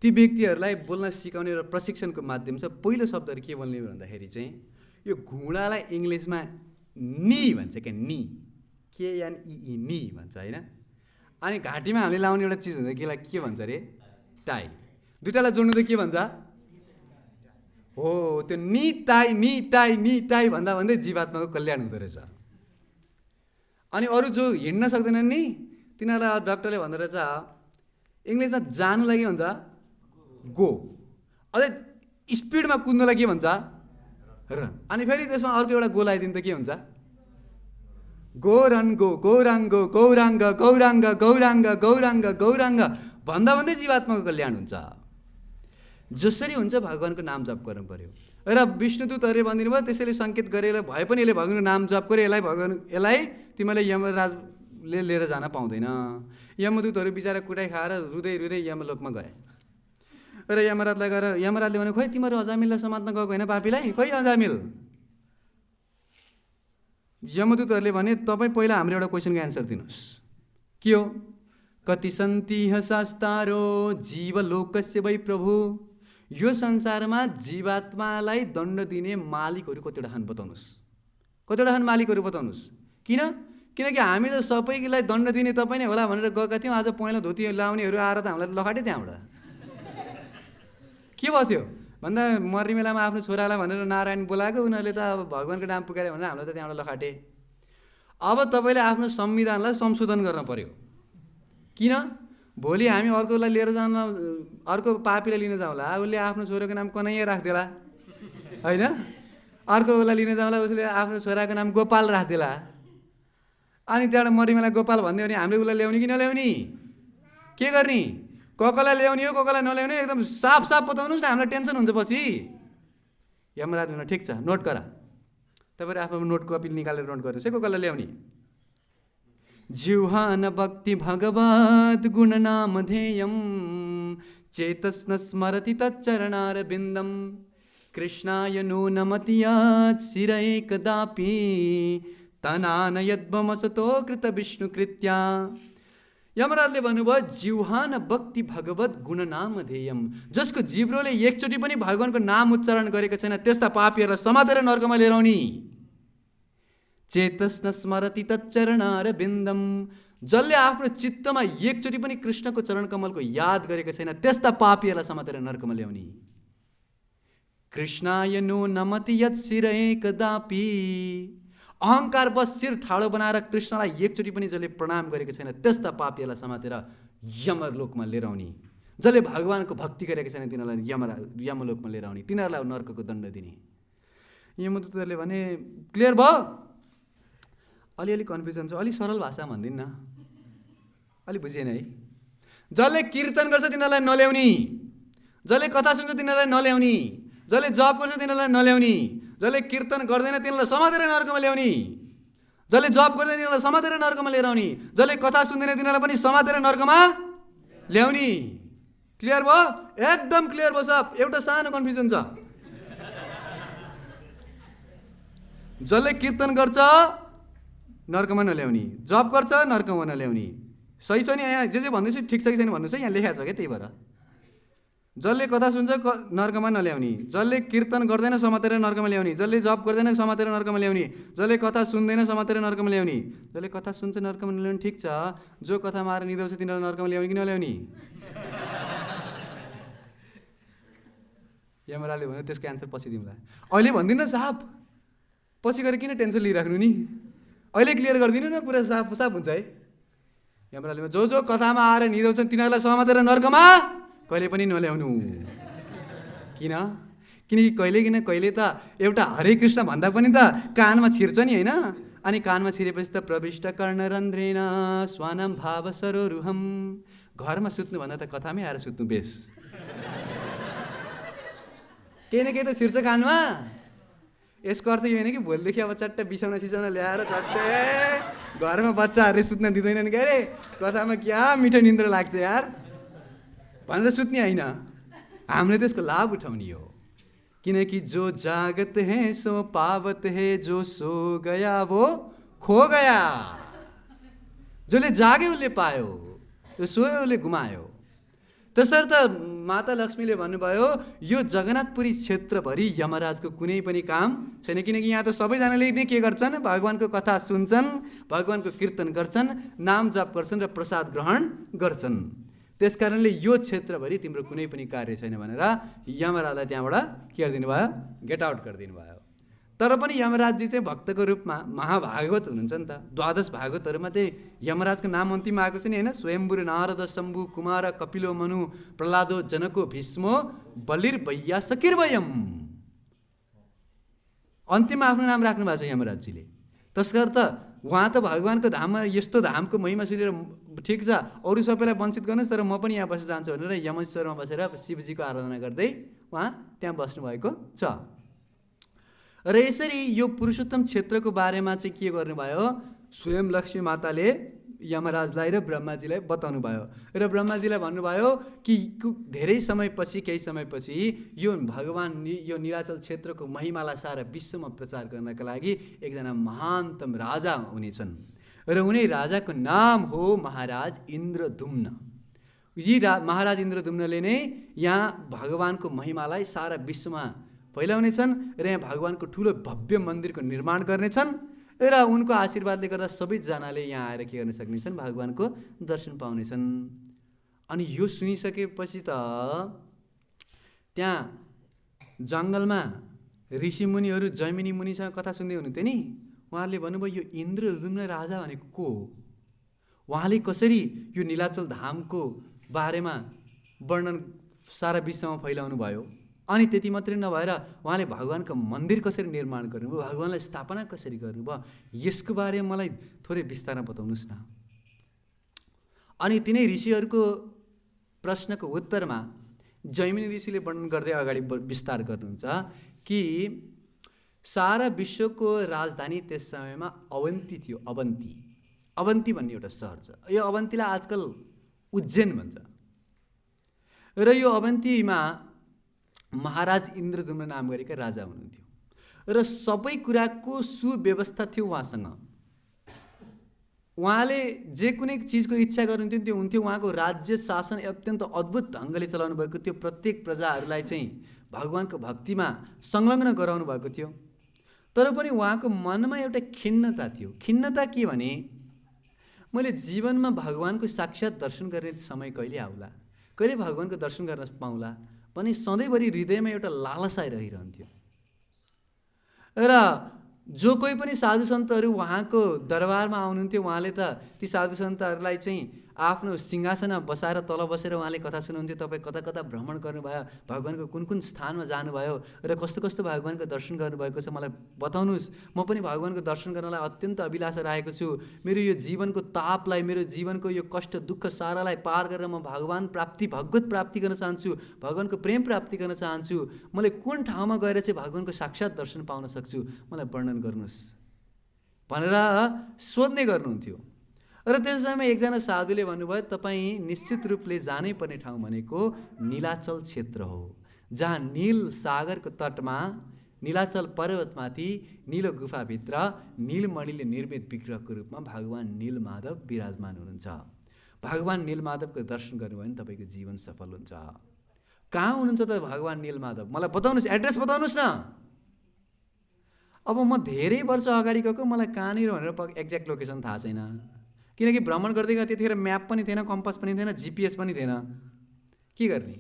ती व्यक्तिहरूलाई बोल्न सिकाउने र प्रशिक्षणको माध्यम छ। पहिलो शब्दहरू के बोल्ने भन्दाखेरि चाहिँ यो घुँडालाई इङ्ग्लिसमा नी भन्छ क्या, नी, KNEE, नी भन्छ, होइन? अनि घाँटीमा हामीले लाउने एउटा चिज हुन्छ, केलाई के भन्छ अरे? टाई। दुइटालाई जोड्नु त के भन्छ? हो, त्यो नी टाई, नी टाई, नी टाई भन्दा भन्दै जीवात्माको कल्याण हुँदो रहेछ। अनि अरू जो हिँड्न सक्दैनन् नि, तिनीहरूलाई डक्टरले भन्दो रहेछ इङ्ग्लिसमा जानुलाई के भन्छ? गो। अझै स्पिडमा कुद्नुलाई के भन्छ? रन। अनि फेरि त्यसमा अर्को एउटा गो लगाइदिनु त के हुन्छ? Go run go, Gauranga Gauranga Gauranga Gauranga Gauranga Gauranga भन्दा भन्दै जीवात्माको कल्याण हुन्छ। जसरी हुन्छ भगवानको नाम जप गर्नु पर्यो। र विष्णुदूतहरूले भनिदिनु भयो, त्यसैले सङ्केत गरेर भए पनि यसले भगवानको नाम जप गरे, यसलाई तिमीले यमराजले लिएर जान पाउँदैन। यमदूतहरू बिचारा कुटाइ खाएर रुँदै रुँदै यमलोकमा गए र यमराजलाई गएर यमराजले भने, खोइ तिमीहरू अजामिललाई समात्न गएको होइन पापीलाई, खोइ अजामिल। यमदूतहरूले भने, तपाईँ पहिला हाम्रो एउटा क्वेसनको एन्सर दिनुहोस्। के हो? कति सन्ति शास्तारो जीवलोकस्य वै प्रभु। यो संसारमा जीवात्मालाई दण्ड दिने मालिकहरू कतिवटा छन् बताउनुहोस्? कतिवटा छन् मालिकहरू बताउनुहोस्? किनकि हामी त सबैलाई दण्ड दिने तपाईँ नै होला भनेर गएका थियौँ। आज पहेँलो धोती लाउनेहरू आएर त हामीलाई लखाटे त्यहाँबाट। के भयो थियो भन्दा मर्ने बेलामा आफ्नो छोरालाई भनेर नारायण बोलाएको, उनीहरूले त अब भगवानको नाम पुकारे भनेर हामीलाई त त्यहाँबाट लखाटे। अब तपाईँले आफ्नो संविधानलाई संशोधन गर्न पर्यो। किन? भोलि हामी अर्कोलाई लिएर जान, अर्को पापीलाई लिन जाउँला, उसले आफ्नो छोराको नाम कन्हैया राखिदिएला, होइन? अर्कोलाई लिन जाउँला, उसले आफ्नो छोराको नाम गोपाल राखिदिएला। अनि त्यहाँबाट मरिमेला गोपाल भनिदियो भने हामीले उसलाई ल्याउने कि नल्याउने? के गर्ने? कसलाई ल्याउने हो कसलाई नल्याउने एकदम साफ साफ बताउनुहोस् न, हामीलाई टेन्सन हुन्छ पछि। यमराज भने ठिक छ, नोट गर। तपाईँहरू आफ्नो नोट कपी निकालेर नोट गर्नुहोस् है, कसलाई ल्याउने। जिह्वान भक्ति भगवद् गुणनामधेयं चेतस्न स्मरति तच्चरणारविन्दं कृष्णाय नो नमति यत् शिरये कदापि तनानयद्वमसतो कृत विष्णुकृत्या। यमराजले भन्नुभयो जिह्वान भक्ति भगवद् गुणनामधेयं, जसको जिब्रोले एकचोटि पनि भगवानको नाम उच्चारण गरेको छैन त्यस्ता पापीहरूलाई समातेर नर्कमा लिएर आउने। चेतस्न स्मरति तच्चरणारविन्दं, जसले आफ्नो चित्तमा एकचोटि पनि कृष्णको चरण कमलको याद गरेको छैन त्यस्ता पापीहरूलाई समातेर नर्कमा ल्याउने। कृष्णाय नो नमति यत् शिरये कदापि, अहङ्कार बस शिर ठाडो बनाएर कृष्णलाई एकचोटि पनि जसले प्रणाम गरेको छैन त्यस्ता पापीहरूलाई समातेर यमलोकमा लिएर आउने। जसले भगवानको भक्ति गरेको छैन तिनीहरूलाई यमलोकमा लिएर आउने, तिनीहरूलाई नर्कको दण्ड दिने। यमदूतहरूले भने क्लियर भयो? अलिअलि कन्फ्युजन छ, अलि सरल भाषामा भनिदिनु न, अलि बुझिएन है? जसले कीर्तन गर्छ तिनीहरूलाई नल्याउने, जसले कथा सुन्छ तिनीहरूलाई नल्याउने, जसले जप गर्छ तिनीहरूलाई नल्याउने, जसले कीर्तन गर्दैन तिनीहरूलाई समातेर नर्कमा ल्याउने, जसले जप गर्दैन तिनीहरूलाई समातेर नर्कमा लिएर आउने, जसले कथा सुन्दैन तिनीहरूलाई पनि समातेर नर्कमा ल्याउने। क्लियर भयो? एकदम क्लियर भयो सब। एउटा सानो कन्फ्युजन छ। जसले कीर्तन गर्छ नर्कमा नल्याउने, जप गर्छ नर्कमा नल्याउने। सही छ नि? यहाँ जे भन्दैछु ठिक छ कि छैन भन्नुहोस् है, यहाँ लेखाएको छ क्या। त्यही भएर जसले कथा सुन्छ नर्कमा नल्याउने, जसले कीर्तन गर्दैन समातेर नर्कमा ल्याउने, जसले जप गर्दैन समातेर नर्कमा ल्याउने, जसले कथा सुन्दैन समातेर नर्कमा ल्याउने। जसले कथा सुन्छ नर्कमा नल्याउने ठिक छ, जो कथा मारेर निदाउँछ तिनीहरू नर्कमा ल्याउने कि नल्याउने? यमराजले भन्यो त्यसको एन्सर पछि दिउँला, अहिले भनिदिनु न साफ, पछि गएर किन टेन्सन लिइराख्नु नि, अहिले क्लियर गरिदिनु न, कुरा साफ साफ हुन्छ है। यमराजले जो जो कथामा आएर निदाउँछन् तिनीहरूलाई समातेर नर्कमा कहिले पनि नल्याउनु। किनकि कहिले त एउटा हरे कृष्ण भन्दा पनि त कानमा छिर्छ नि, होइन? अनि कानमा छिरेपछि त प्रविष्ट कर्णरन्ध्रेण स्वानम भाव सरोरुहम। घरमा सुत्नुभन्दा त कथामै आएर सुत्नु बेस। केही न केही त छिर्छ कानमा। यसको अर्थ यो होइन कि भोलिदेखि अब चट्ट बिसाउन सिसाउन ल्याएर चट्टै घरमा बच्चाहरूले सुत्न दिँदैनन् के अरे, कथामा क्या मिठो निन्द्रा लाग्छ यार भनेर सुत्ने होइन। हामीले त्यसको लाभ उठाउने हो। किनकि जो जागत है सो पावत है, जो सो गया वो खो गया। जसले जागे उसले पायो, जो सोयो उसले गुमायो। त्यसर्थ माता लक्ष्मीले भन्नुभयो यो जगन्नाथपुरी क्षेत्रभरि यमराजको कुनै पनि काम छैन। किनकि यहाँ त सबैजनाले नै के गर्छन्, भगवानको कथा सुन्छन्, भगवानको कीर्तन गर्छन्, नाम जाप गर्छन् र प्रसाद ग्रहण गर्छन्। त्यस कारणले यो क्षेत्रभरि तिम्रो कुनै पनि कार्य छैन भनेर यमराजलाई त्यहाँबाट के गरिदिनु भयो, गेट आउट गरिदिनु भयो। तर पनि यमराजजी चाहिँ भक्तको रूपमा महाभागवत हुनुहुन्छ नि त। 12 भागवतहरूमा चाहिँ यमराजको नाम अन्तिममा आएको छ नि होइन। स्वयम्भुर नारद शम्भु कुमार कपिलो मनु प्रह्लादो जनको भीष्मो बलिर्वैया सकिर्वयम। अन्तिममा आफ्नो नाम राख्नु भएको छ यमराजजीले। त्यसकारण त उहाँ त भगवानको धाममा यस्तो धामको महिमा सुनेर ठिक छ अरू सबैलाई वञ्चित गर्नुहोस्, तर म पनि यहाँ बसेर जान्छु भनेर यमेश्वरमा बसेर शिवजीको आराधना गर्दै उहाँ त्यहाँ बस्नुभएको छ। र यसरी यो पुरुषोत्तम क्षेत्रको बारेमा चाहिँ के गर्नुभयो, स्वयं लक्ष्मी माताले यमराजलाई र ब्रह्माजीलाई बताउनु भयो। र ब्रह्माजीलाई भन्नुभयो कि धेरै समयपछि, केही समयपछि यो भगवान यो नीलाचल क्षेत्रको महिमालाई सारा विश्वमा प्रचार गर्नका लागि एकजना महानतम राजा हुनेछन् र उनी राजाको नाम हो महाराज इन्द्रदुम्न। यी महाराज इन्द्रदुम्नले नै यहाँ भगवानको महिमालाई सारा विश्वमा फैलाउनेछन् र यहाँ भगवानको ठुलो भव्य मन्दिरको निर्माण गर्नेछन् र उनको आशीर्वादले गर्दा सबैजनाले यहाँ आएर के गर्न सक्नेछन्, भगवानको दर्शन पाउनेछन्। अनि यो सुनिसकेपछि त त्यहाँ जङ्गलमा ऋषिमुनिहरू जैमिनी मुनिसँग कथा सुन्दै हुनुहुन्थ्यो नि। उहाँहरूले भन्नुभयो यो इन्द्रदुम्न राजा भनेको को हो, उहाँले कसरी यो नीलाचल धामको बारेमा वर्णन सारा विश्वमा फैलाउनु भयो। अनि त्यति मात्रै नभएर उहाँले भगवानको मन्दिर कसरी निर्माण गर्नुभयो, भगवानलाई स्थापना कसरी गर्नुभयो, यसको बारेमा मलाई थोरै विस्तारमा बताउनुहोस् न। अनि तिनै ऋषिहरूको प्रश्नको उत्तरमा जैमिनी ऋषिले वर्णन गर्दै अगाडि विस्तार गर्नुहुन्छ कि सारा विश्वको राजधानी त्यस समयमा अवन्ती थियो। अवन्ती भन्ने एउटा सहर छ। यो अवन्तीलाई आजकल उज्जैन भन्छ। र यो अवन्तीमा महाराज इन्द्रदुम्न नाम गरेका राजा हुनुहुन्थ्यो र सबै कुराको सुव्यवस्था थियो उहाँसँग। उहाँले जे कुनै चिजको इच्छा गर्नुहुन्थ्यो त्यो हुन्थ्यो। उहाँको राज्य शासन अत्यन्त अद्भुत ढङ्गले चलाउनु भएको थियो। प्रत्येक प्रजाहरूलाई चाहिँ भगवानको भक्तिमा संलग्न गराउनु भएको थियो। तर पनि उहाँको मनमा एउटा खिन्नता थियो। खिन्नता के भने मैले जीवनमा भगवानको साक्षात दर्शन गर्ने समय कहिले आउला, कहिले भगवानको दर्शन गर्न पाउँला पनि सधैँभरि हृदयमा एउटा लालसा रहिरहन्थ्यो। र जो कोही पनि साधु सन्तहरू उहाँको दरबारमा आउनुहुन्थ्यो, उहाँले त ती साधु सन्तहरूलाई चाहिँ आफ्नो सिंहासनमा बसाएर तल बसेर उहाँले कथा सुनाउन्थ्यो। तपाईँ कता कता भ्रमण गर्नुभयो, भगवानको कुन कुन स्थानमा जानुभयो र कस्तो कस्तो भगवानको दर्शन गर्नुभएको छ मलाई बताउनुहोस्। म पनि भगवानको दर्शन गर्नलाई अत्यन्त अभिलाषा राखेको छु। मेरो यो जीवनको तापलाई, मेरो जीवनको यो कष्ट दुःख सारालाई पार गरेर म भगवान प्राप्ति, भगवत प्राप्ति गर्न चाहन्छु, भगवानको प्रेम प्राप्ति गर्न चाहन्छु। मैले कुन ठाउँमा गएर चाहिँ भगवानको साक्षात दर्शन पाउन सक्छु, मलाई वर्णन गर्नुहोस् भनेर सोध्ने गर्नुहुन्थ्यो। र त्यस समयमा एकजना साधुले भन्नुभयो तपाईँ निश्चित रूपले जानै पर्ने ठाउँ भनेको नीलाचल क्षेत्र हो, जहाँ नील सागरको तटमा नीलाचल पर्वतमाथि नीलो गुफाभित्र नीलमणिले निर्मित विग्रहको रूपमा भगवान नीलमाधव विराजमान हुनुहुन्छ। भगवान नीलमाधवको दर्शन गर्नुभयो भने तपाईँको जीवन सफल हुन्छ। कहाँ हुनुहुन्छ त भगवान नीलमाधव, मलाई बताउनुहोस्, एड्रेस बताउनुहोस् न। अब म धेरै वर्ष अगाडि गएको, मलाई कहाँनिर भनेर एक्ज्याक्ट लोकेसन थाहा छैन। किनकि भ्रमण गर्दै गएको त्यतिखेर म्याप पनि थिएन, कम्पास पनि थिएन, जिपिएस पनि थिएन। के गर्ने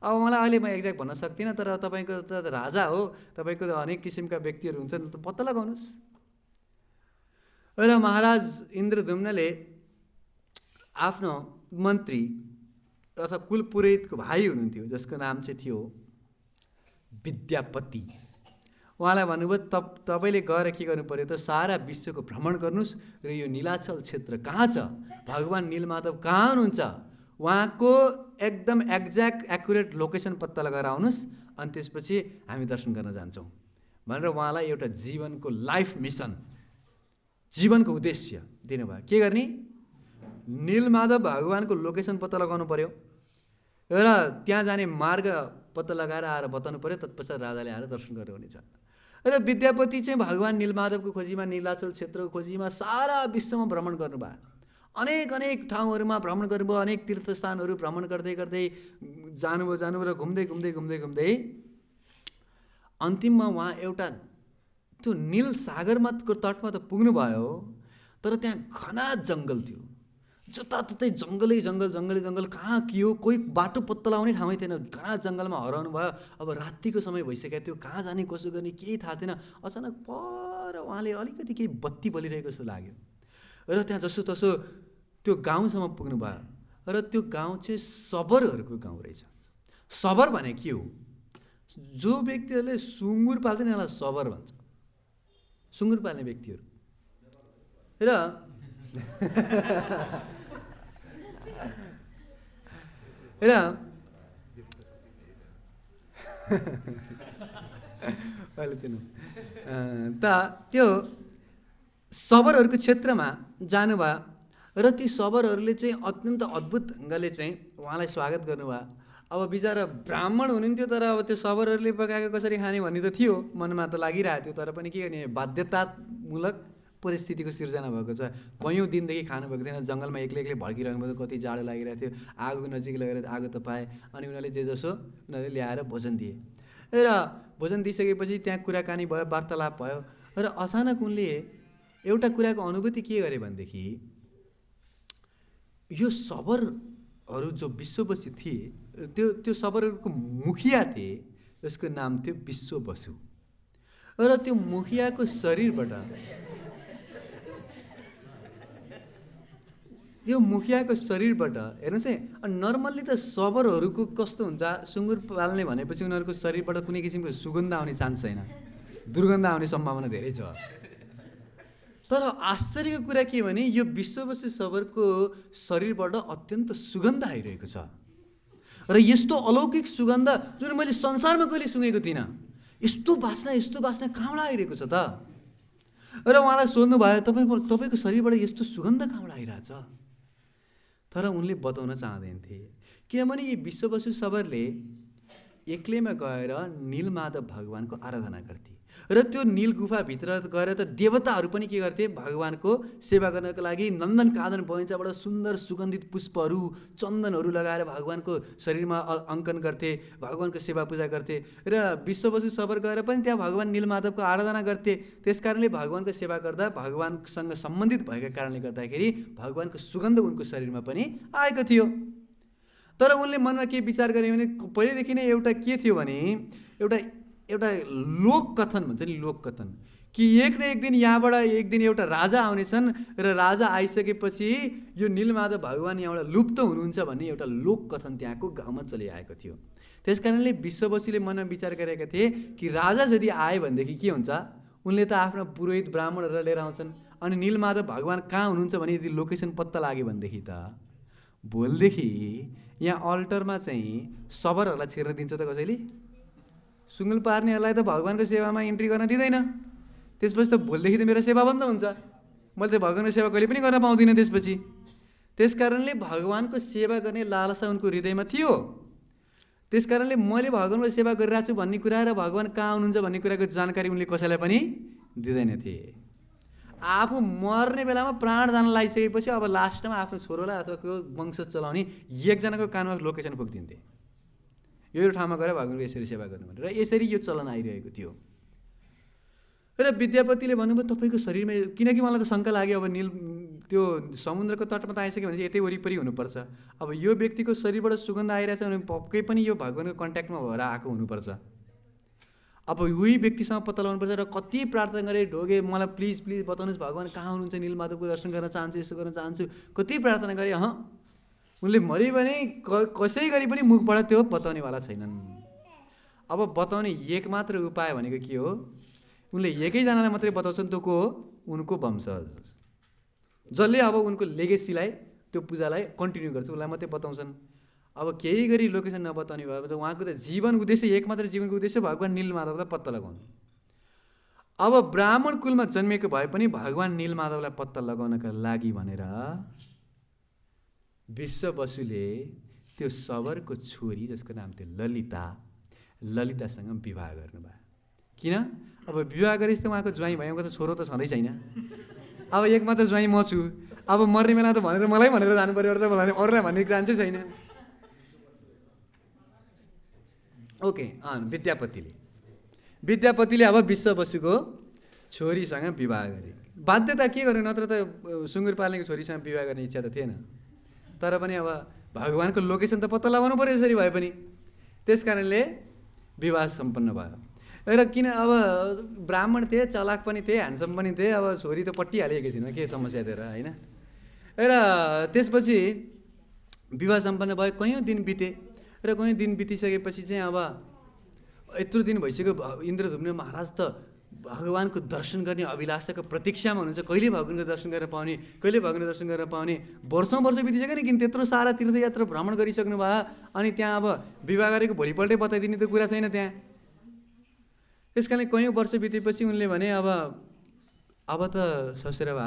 अब मलाई अहिले म एक्ज्याक्ट भन्न सक्दिनँ। तर तपाईँको त राजा हो, तपाईँको त अनेक किसिमका व्यक्तिहरू हुन्छन्, त पत्ता लगाउनुहोस्। र महाराज इन्द्रदुम्नले आफ्नो मन्त्री अथवा कुलपुरोहितको भाइ हुनुहुन्थ्यो, जसको नाम चाहिँ थियो विद्यापति। उहाँलाई भन्नुभयो तपाईँले गएर के गर्नु पर्यो त सारा विश्वको भ्रमण गर्नुहोस् र यो नीलाचल क्षेत्र कहाँ छ, भगवान् नीलमाधव कहाँ हुनुहुन्छ, उहाँको एकदम एक्ज्याक्ट एक्युरेट लोकेसन पत्ता लगाएर आउनुहोस्, अनि त्यसपछि हामी दर्शन गर्न जान्छौँ भनेर उहाँलाई एउटा जीवनको लाइफ मिसन, जीवनको उद्देश्य दिनुभयो। के गर्ने? नीलमाधव भगवानको लोकेसन पत्ता लगाउनु पर्यो र त्यहाँ जाने मार्ग पत्ता लगाएर आएर बताउनु पर्यो। तत्पश्चात राजाले आएर दर्शन गरेर हुनेछ। र विद्यापति चाहिँ भगवान् नीलमाधवको खोजीमा, नीलाचल क्षेत्रको खोजीमा सारा विश्वमा भ्रमण गर्नुभयो। अनेक अनेक ठाउँहरूमा भ्रमण गर्नुभयो, अनेक तीर्थस्थानहरू भ्रमण गर्दै गर्दै जानुभयो र घुम्दै घुम्दै घुम्दै घुम्दै अन्तिममा उहाँ एउटा त्यो नील सागरको तटमा त पुग्नुभयो, तर त्यहाँ घना जङ्गल थियो, जताततै जङ्गलै जङ्गल, जङ्गलै जङ्गल, कहाँ के हो कोही बाटो पत्ता लगाउने ठाउँै थिएन। घना जङ्गलमा हराउनु भयो। अब रातिको समय भइसकेको थियो, कहाँ जाने कसो गर्ने केही थाहा थिएन। अचानक पर उहाँले अलिकति केही बत्ती बलिरहेको जस्तो लाग्यो र त्यहाँ जसो तसो त्यो गाउँसम्म पुग्नुभयो र त्यो गाउँ चाहिँ सबरहरूको गाउँ रहेछ। सबर भने के हो? जो व्यक्तिहरूले सुँगुर पाल्छन् यसलाई सबर भन्छ, सुँगुर पाल्ने व्यक्तिहरू। र र त्यो सबरहरूको क्षेत्रमा जानुभयो र ती सबरहरूले चाहिँ अत्यन्त अद्भुत ढङ्गले चाहिँ उहाँलाई स्वागत गर्नुभयो। अब बिचरा ब्राह्मण हुनुहुन्थ्यो, तर अब त्यो सबरहरूले पकाएको कसरी खाने भन्ने त थियो, मनमा त लागिरहेको थियो, तर पनि के गर्ने, बाध्यतामूलक परिस्थितिको सिर्जना भएको छ। कयौँ दिनदेखि खानुभएको थिएन, जङ्गलमा एक्लै एक्लै भड्किरहनु भयो, कति जाडो लागिरहेको थियो, आगोको नजिक लगेर आगो त पाए, अनि उनीहरूले जे जसो उनीहरूले ल्याएर भोजन दिए र भोजन दिइसकेपछि त्यहाँ कुराकानी भयो, वार्तालाप भयो र अचानक उनले एउटा कुराको अनुभूति के गरे भनेदेखि यो सबरहरू जो विश्ववसु थिए, त्यो सबरहरूको मुखिया थिए, जसको नाम थियो विश्ववसु, र त्यो मुखियाको शरीरबाट हेर्नुहोस् है, नर्मल्ली त सबरहरूको कस्तो हुन्छ, सुँगुर पाल्ने भनेपछि उनीहरूको शरीरबाट कुनै किसिमको सुगन्ध आउने चान्स छैन, दुर्गन्ध आउने सम्भावना धेरै छ। तर आश्चर्यको कुरा के भने यो विश्ववसु सबरको शरीरबाट अत्यन्त सुगन्ध आइरहेको छ र यस्तो अलौकिक सुगन्ध जुन मैले संसारमा कहिले सुँगेको थिइनँ। यस्तो बास्ना कहाँबाट आइरहेको छ त? र उहाँलाई सोध्नु भयो, तपाईँको शरीरबाट यस्तो सुगन्ध कहाँबाट आइरहेछ? तर उनले बताउन चाहँदैनथे, किनभने यी विश्ववसु सबरले एक्लैमा गएर नीलमाधव भगवानको आराधना गर्थे र त्यो नील गुफाभित्र गएर त देवताहरू पनि के गर्थे, भगवानको सेवा गर्नको लागि नन्दन कादन बगैँचाबाट सुन्दर सुगन्धित पुष्पहरू, चन्दनहरू लगाएर भगवानको शरीरमा अङ्कन गर्थे, भगवानको सेवा पूजा गर्थे र विश्ववसु सबर गएर पनि त्यहाँ भगवान नीलमाधवको आराधना गर्थे। त्यस कारणले भगवानको सेवा गर्दा भगवानसँग सम्बन्धित भएका कारणले गर्दाखेरि भगवानको सुगन्ध उनको शरीरमा पनि आएको थियो। तर उनले मनमा के विचार गरे भने पहिलेदेखि नै एउटा के थियो भने एउटा लोककथन भन्छ नि, लोककथन कि एक न एक दिन यहाँबाट एक दिन एउटा राजा आउनेछन् र राजा आइसकेपछि यो नीलमाधव भगवान यहाँबाट लुप्त हुनुहुन्छ भन्ने एउटा लोककथन त्यहाँको गाउँमा चलिआएको थियो। त्यस कारणले विश्ववसुले मनमा विचार गरेका थिए कि राजा यदि आए भनेदेखि के हुन्छ, उनले त आफ्नो पुरोहित ब्राह्मणहरूलाई लिएर आउँछन्, अनि नीलमाधव भगवान कहाँ हुनुहुन्छ भने यदि लोकेसन पत्ता लाग्यो भनेदेखि त भोलिदेखि यहाँ अल्टरमा चाहिँ सबरहरूलाई छिर्न दिन्छ त कसैले? सुँगुर पार्नेहरूलाई त भगवानको सेवामा इन्ट्री गर्न दिँदैन। त्यसपछि त भोलिदेखि त मेरो सेवा बन्द हुन्छ, मैले त भगवानको सेवा कहिले पनि गर्न पाउँदिनँ त्यसपछि। त्यस कारणले भगवानको सेवा गर्ने लालसा उनको हृदयमा थियो। त्यस कारणले मैले भगवानको सेवा गरिरहेको छु भन्ने कुरा र भगवान कहाँ हुनुहुन्छ भन्ने कुराको जानकारी उनले कसैलाई पनि दिँदैनथे। आफू मर्ने बेलामा प्राण जान लागिसकेपछि अब लास्टमा आफ्नो छोरोलाई अथवा को वंश चलाउने एकजनाको कानमा लोकेसन पुगिदिन्थे, यो ठाउँमा गएर भगवानको यसरी सेवा गर्नु भनेर। र यसरी यो चलन आइरहेको थियो। र विद्यापतिले भन्नुभयो तपाईँको शरीरमा, किनकि मलाई त शङ्का लाग्यो, अब नील त्यो समुद्रको तटमा त आइसक्यो भने यतै वरिपरि हुनुपर्छ। अब यो व्यक्तिको शरीरबाट सुगन्ध आइरहेछ भने पक्कै पनि यो भगवानको कन्ट्याक्टमा भएर आएको हुनुपर्छ। अब उही व्यक्तिसँग पत्ता लगाउनुपर्छ र कति प्रार्थना गरेँ, ढोगे मलाई प्लिज प्लिज बताउनुहोस् भगवान कहाँ हुनुहुन्छ, नीलमाधवको दर्शन गर्न चाहन्छु, यसो गर्न चाहन्छु, कति प्रार्थना गरेँ। उनले मरि भने कसै गरी पनि मुखबाट त्यो बताउनेवाला छैनन्। अब बताउने एक मात्र उपाय भनेको के हो? उनले एकैजनालाई मात्रै बताउँछन्, त्यो को हो? उनको वंशज, जसले अब उनको लेगेसीलाई, त्यो पूजालाई कन्टिन्यू गर्छ, उसलाई मात्रै बताउँछन्। अब केही गरी लोकेसन नबताउने भयो भने त उहाँको त जीवन उद्देश्य, एकमात्र जीवनको उद्देश्य भगवान् नीलमाधवलाई पत्ता लगाउनु। अब ब्राह्मण कुलमा जन्मिएको भए पनि भगवान् नीलमाधवलाई पत्ता लगाउनका लागि भनेर विश्व बसुले त्यो सबरको छोरी, जसको नाम थियो ललितासँग विवाह गर्नुभयो। किन? अब विवाह गरेपछि त उहाँको ज्वाइँ भयो, उहाँको त छोरो त छँदै छैन। अब एकमात्र ज्वाइँ म छु, अब मर्ने बेला त मलाई भनेर जानु पऱ्यो, अरूलाई भन्ने जान्छै छैन। ओके, विद्यापतिले अब विश्व बसुको छोरीसँग विवाह गरे। बाध्यता के गर्नु, नत्र त सुँगुर पाल्नेको छोरीसँग विवाह गर्ने इच्छा त थिएन। तर पनि अब भगवान्को लोकेसन त पत्ता लगाउनु पऱ्यो यसरी भए पनि। त्यस कारणले विवाह सम्पन्न भयो। र किन अब ब्राह्मण थिए, चलाक पनि थिए, ह्यान्डसम पनि थिए, अब छोरी त पट्टिहालेको थिएन, के समस्या थियो र, होइन? र त्यसपछि विवाह सम्पन्न भयो, कयौँ दिन बिते। र कयौँ दिन बितिसकेपछि चाहिँ अब यत्रो दिन भइसक्यो, इन्द्रधुम्न महाराज त भगवान्को दर्शन गर्ने अभिलाषाको प्रतीक्षामा हुनुहुन्छ, कहिले भगवान्को दर्शन गरेर पाउने, कहिले भगवान्को दर्शन गरेर पाउने। वर्षौँ वर्ष बितिसक्यो नि, किन त्यत्रो सारा तीर्थयात्रा भ्रमण गरिसक्नु भयो, अनि त्यहाँ अब विवाह गरेको भोलिपल्टै बताइदिने त कुरा छैन त्यहाँ। त्यस कारणले कयौँ वर्ष बितेपछि उनले भने अब त ससुराबा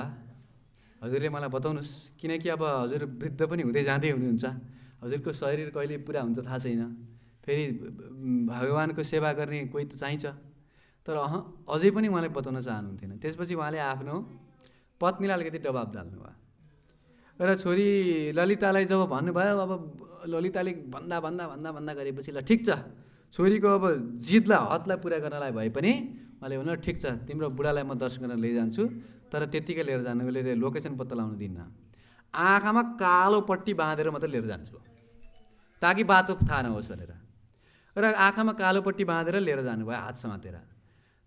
हजुरले मलाई बताउनुहोस्, किनकि अब हजुर वृद्ध पनि हुँदै जाँदै हुनुहुन्छ, हजुरको शरीर कहिले पुरा हुन्छ थाहा छैन, फेरि भगवान्को सेवा गर्ने कोही त चाहिन्छ। तर अझै पनि उहाँले बताउन चाहनुहुन्थेन। त्यसपछि उहाँले आफ्नो पत्नीलाई अलिकति दबाब डाल्नुभयो र छोरी ललितालाई जब भन्नुभयो, अब ललिताले भन्दा गरेपछि ल ठिक छ, छोरीको अब जिदलाई हदलाई पुरा गर्नलाई भए पनि उहाँले भन्नु ठिक छ, तिम्रो बुढालाई म दर्शन गर्न लिएर जान्छु, तर त्यत्तिकै लिएर जानु, उसले त्यो लोकेसन पत्ता लगाउनु दिन्न, आँखामा कालो पट्टी बाँधेर मात्रै लिएर जान्छु ताकि बाटो थाहा नहोस् भनेर। र आँखामा कालो पट्टी बाँधेर लिएर जानुभयो, हात समातेर।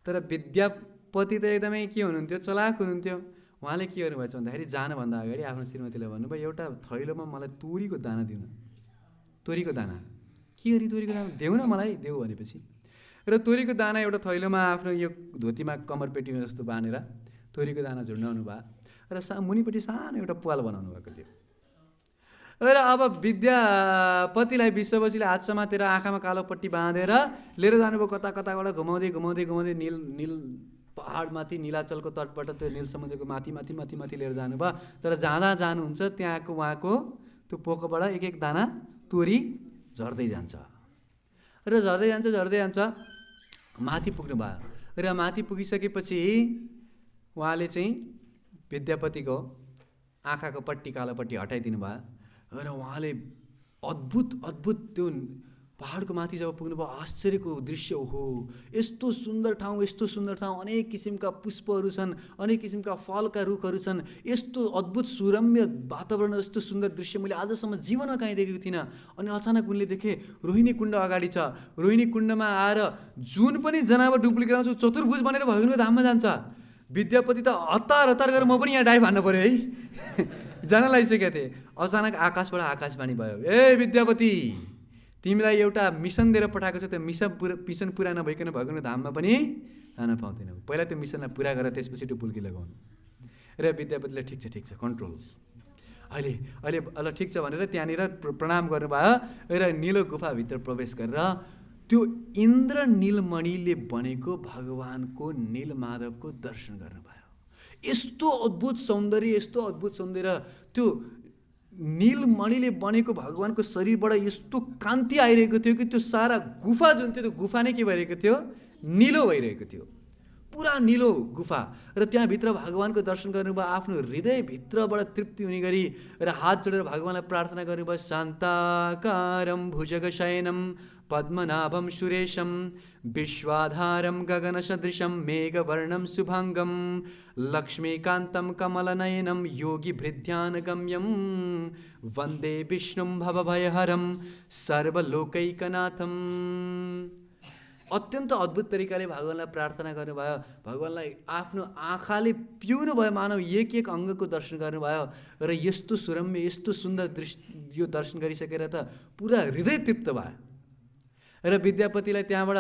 तर विद्यापति त एकदमै के हुनुहुन्थ्यो, चलाक हुनुहुन्थ्यो। उहाँले के गर्नुभएछ भन्दाखेरि जानुभन्दा अगाडि आफ्नो श्रीमतीलाई भन्नुभयो, एउटा थैलोमा मलाई तोरीको दाना दिउन। तोरीको दाना के गरी, तोरीको दाना देऊ न मलाई, देऊ भनेपछि। र तोरीको दाना एउटा थैलोमा आफ्नो यो धोतीमा कम्मरपेटीमा जस्तो बाँधेर तोरीको दाना झुन्डाउनु भयो र मुनिपट्टि सानो एउटा प्वाल बनाउनु भएको थियो। र अब विद्यापतिलाई विश्व बसुले हात समातेर आँखामा कालो पट्टी बाँधेर लिएर जानुभयो, कताबाट घुमाउँदै नील पहाडमाथि, नीलाचलको तटबाट त्यो नील समुद्रको माथि लिएर जानुभयो। तर जाँदा जानुहुन्छ त्यहाँको उहाँको त्यो पोकोबाट एक दाना तोरी झर्दै जान्छ र झर्दै जान्छ माथि पुग्नु भयो। र माथि पुगिसकेपछि उहाँले चाहिँ विद्यापतिको आँखाको पट्टी, कालो पट्टी हटाइदिनु भयो र उहाँले अद्भुत त्यो पहाडको माथि जब पुग्नुभयो, आश्चर्यको दृश्य, हो यस्तो सुन्दर ठाउँ, अनेक किसिमका पुष्पहरू छन्, अनेक किसिमका फलका रुखहरू छन्, यस्तो अद्भुत सुरम्य वातावरण, यस्तो सुन्दर दृश्य मैले आजसम्म जीवनमा कहीँ देखेको थिइनँ। अनि अचानक उनले देखे रोहिणी कुण्ड अगाडि छ। रोहिणी कुण्डमा आएर जुन पनि जनावर डुप्लिकेट आउँछ चतुर्भुज बनेर भगवान्को धाममा जान्छ। विद्यापति त हतार गरेर म पनि यहाँ डाइभ हान्न पऱ्यो है जान लागिसकेका थिए। अचानक आकाशबाट आकाशवाणी भयो, ए विद्यापति, तिमीलाई एउटा मिसन दिएर पठाएको छ, त्यो मिसन पुरा नभइकन भगवान्को धाममा पनि जान पाउँदैनौ, पहिला त्यो मिसनलाई पुरा गरेर त्यसपछि डुबुल्की लगाउनु। र विद्यापतिले ठिक छ कन्ट्रोल, अहिले ल ठिक छ भनेर त्यहाँनिर प्रणाम गर्नुभयो र निलो गुफाभित्र प्रवेश गरेर त्यो इन्द्र नीलमणिले बनेको भगवान्को नीलमाधवको दर्शन गर्नुभयो। यस्तो अद्भुत सौन्दर्य, त्यो नीलमणिले बनेको भगवान्को शरीरबाट यस्तो कान्ति आइरहेको थियो कि त्यो सारा गुफा जुन थियो, त्यो गुफा नै के भइरहेको थियो, निलो भइरहेको थियो, पुरा निलो गुफा। र त्यहाँभित्र भगवान्को दर्शन गर्नुभयो, आफ्नो हृदयभित्रबाट तृप्ति हुने गरी र हात जोडेर भगवान्लाई प्रार्थना गर्नुभयो। शान्ताकारं भुजगशयनं पद्मनाभं सुरेशं विश्वाधारं गगनसदृशं मेघवर्णं शुभाङ्गं लक्ष्मीकान्तं कमलनयनं योगिभृध्यानगम्यं वन्दे विष्णुं भवभयहरं सर्वलोकैकनाथम्। अत्यन्त अद्भुत तरिकाले भगवान्लाई प्रार्थना गर्नुभयो, भगवान्लाई आफ्नो आँखाले पिउनु भयो, मानव एक अङ्गको दर्शन गर्नुभयो। र यस्तो सुरम्य, यस्तो सुन्दर दृश्य यो दर्शन गरिसकेर त पुरा हृदय तृप्त भयो। र विद्यापतिलाई त्यहाँबाट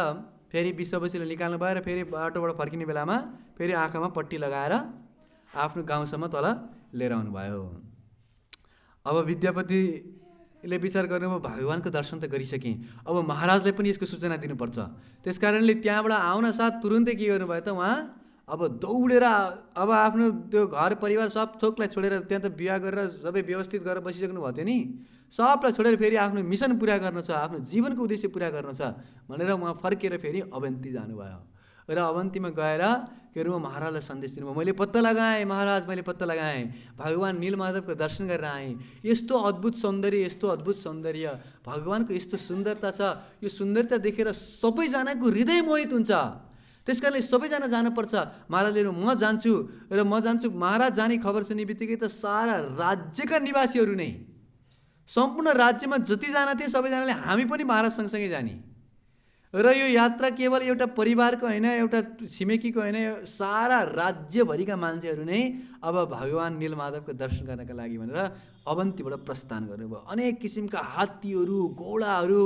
फेरि 20 बजीले निकाल्नु भयो र फेरि बाटोबाट फर्किने बेलामा फेरि आँखामा पट्टी लगाएर आफ्नो गाउँसम्म तल लिएर आउनुभयो। अब विद्यापतिले विचार गर्नुभयो भगवानको दर्शन त गरिसकेँ, अब महाराजलाई पनि यसको सूचना दिनुपर्छ। त्यस कारणले त्यहाँबाट आउन साथ तुरुन्तै के गर्नुभयो त उहाँ अब दौडेर अब आफ्नो त्यो घर परिवार सब थोकलाई छोडेर, त्यहाँ त बिहा गरेर सबै व्यवस्थित गरेर बसिसक्नु भएको थियो नि, सबलाई छोडेर फेरि आफ्नो मिसन पुरा गर्नु छ, आफ्नो जीवनको उद्देश्य पुरा गर्नु छ भनेर उहाँ फर्केर फेरि अवन्ती जानुभयो। र अवन्तीमा गएर के अरे महाराजलाई सन्देश दिनुभयो, मैले पत्ता लगाएँ महाराज, मैले पत्ता लगाएँ, भगवान् नीलमाधवको दर्शन गरेर आएँ, यस्तो अद्भुत सौन्दर्य, यस्तो अद्भुत सौन्दर्य, भगवानको यस्तो सुन्दरता छ, यो सुन्दरता देखेर सबैजनाको हृदय मोहित हुन्छ। त्यस कारणले सबैजना जानुपर्छ। महाराजले म जान्छु र म जान्छु, महाराज जाने खबर सुन्ने बित्तिकै त सारा राज्यका निवासीहरू नै, सम्पूर्ण राज्यमा जतिजना थिए सबैजनाले हामी पनि महाराज सँगसँगै जाने, र यो यात्रा केवल एउटा परिवारको होइन, एउटा छिमेकीको होइन, सारा राज्यभरिका मान्छेहरू नै अब भगवान् नीलमाधवको दर्शन गर्नका लागि भनेर अवन्तीबाट प्रस्थान गर्नुभयो। अनेक किसिमका हात्तीहरू, घोडाहरू,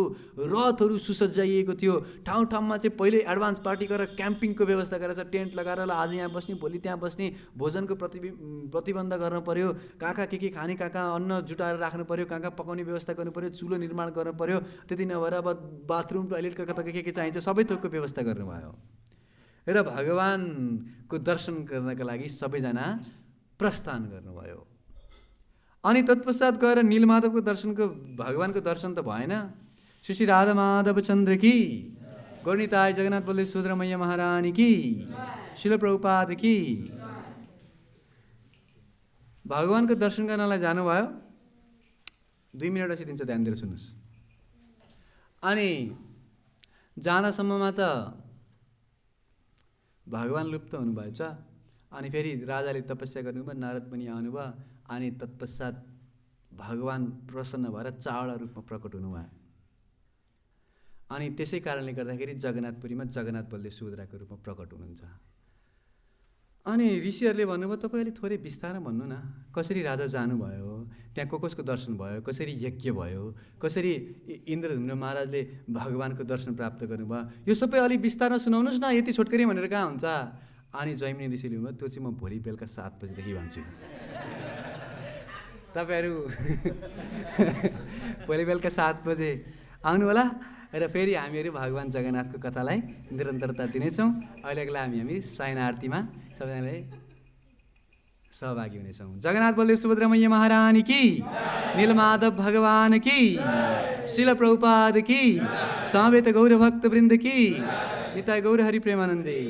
रथहरू सुसज्जाइएको थियो। ठाउँ ठाउँमा चाहिँ पहिले एडभान्स पार्टी गरेर क्याम्पिङको व्यवस्था गरेर टेन्ट लगाएर आज यहाँ बस्ने, भोलि त्यहाँ बस्ने, भोजनको प्रतिबन्ध गर्नु पर्यो, कहाँ कहाँ के खाने, कहाँ कहाँ अन्न जुटाएर राख्नु पर्यो, कहाँ कहाँ पकाउने व्यवस्था गर्नु पर्यो, चुलो निर्माण गर्नु पर्यो, त्यति नभएर अब बाथरुम टोइलेट कता के चाहिन्छ सबै थोकको व्यवस्था गर्नुभयो। र भगवानको दर्शन गर्नका लागि सबैजना प्रस्थान गर्नुभयो। अनि तत्पश्चात गएर नीलमाधवको दर्शनको, भगवानको दर्शन त भएन। श्री श्री राधा माधव चन्द्र की, गौरनिताय जगन्नाथ बलदेव सुभद्रा मैया महारानी की, शिल प्रभुपाद की। भगवानको दर्शन गर्नलाई जानुभयो। 2 मिनट पछि दिन्छ, ध्यान दिएर सुन्नुहोस्। अनि जाँदासम्ममा त भगवान लुप्त हुनुभएछ। अनि फेरि राजाले तपस्या गर्नुभयो, नारद पनि आउनुभयो। अनि तत्पश्चात भगवान प्रसन्न भएर चावडा रूपमा प्रकट हुनुभयो। अनि त्यसै कारणले गर्दाखेरि जगन्नाथपुरीमा जगन्नाथ बलदेव सुभद्राको रूपमा प्रकट हुनुहुन्छ। अनि ऋषिहरूले भन्नुभयो तपाईँ अलिक थोरै विस्तारमा भन्नु न, कसरी राजा जानुभयो, त्यहाँ कसको दर्शन भयो, कसरी यज्ञ भयो, कसरी इन्द्रधुम्न महाराजले भगवानको दर्शन प्राप्त गर्नुभयो, यो सबै अलिक विस्तारमा सुनाउनुहोस् न, यति छोटकरी भनेर कहाँ हुन्छ। अनि जैमिनी ऋषिले भन्नुभयो त्यो चाहिँ म भोलि बेलुका 7 बजीदेखि भन्छु। तपाईँहरू भोलि बेलुका 7 बजे आउनु होला र फेरि हामीहरू भगवान् जगन्नाथको कथालाई निरन्तरता दिनेछौँ। अहिलेको लागि हामी सायन आरतीमा सबैजनाले सहभागी हुनेछौँ। जगन्नाथ बलदेव सुभद्रा मैया महारानी की, नीलमाधव भगवान की, शिल प्रभुपाद की, समवेत गौर भक्त वृन्द की, निताय गौर हरि प्रेमानन्दे।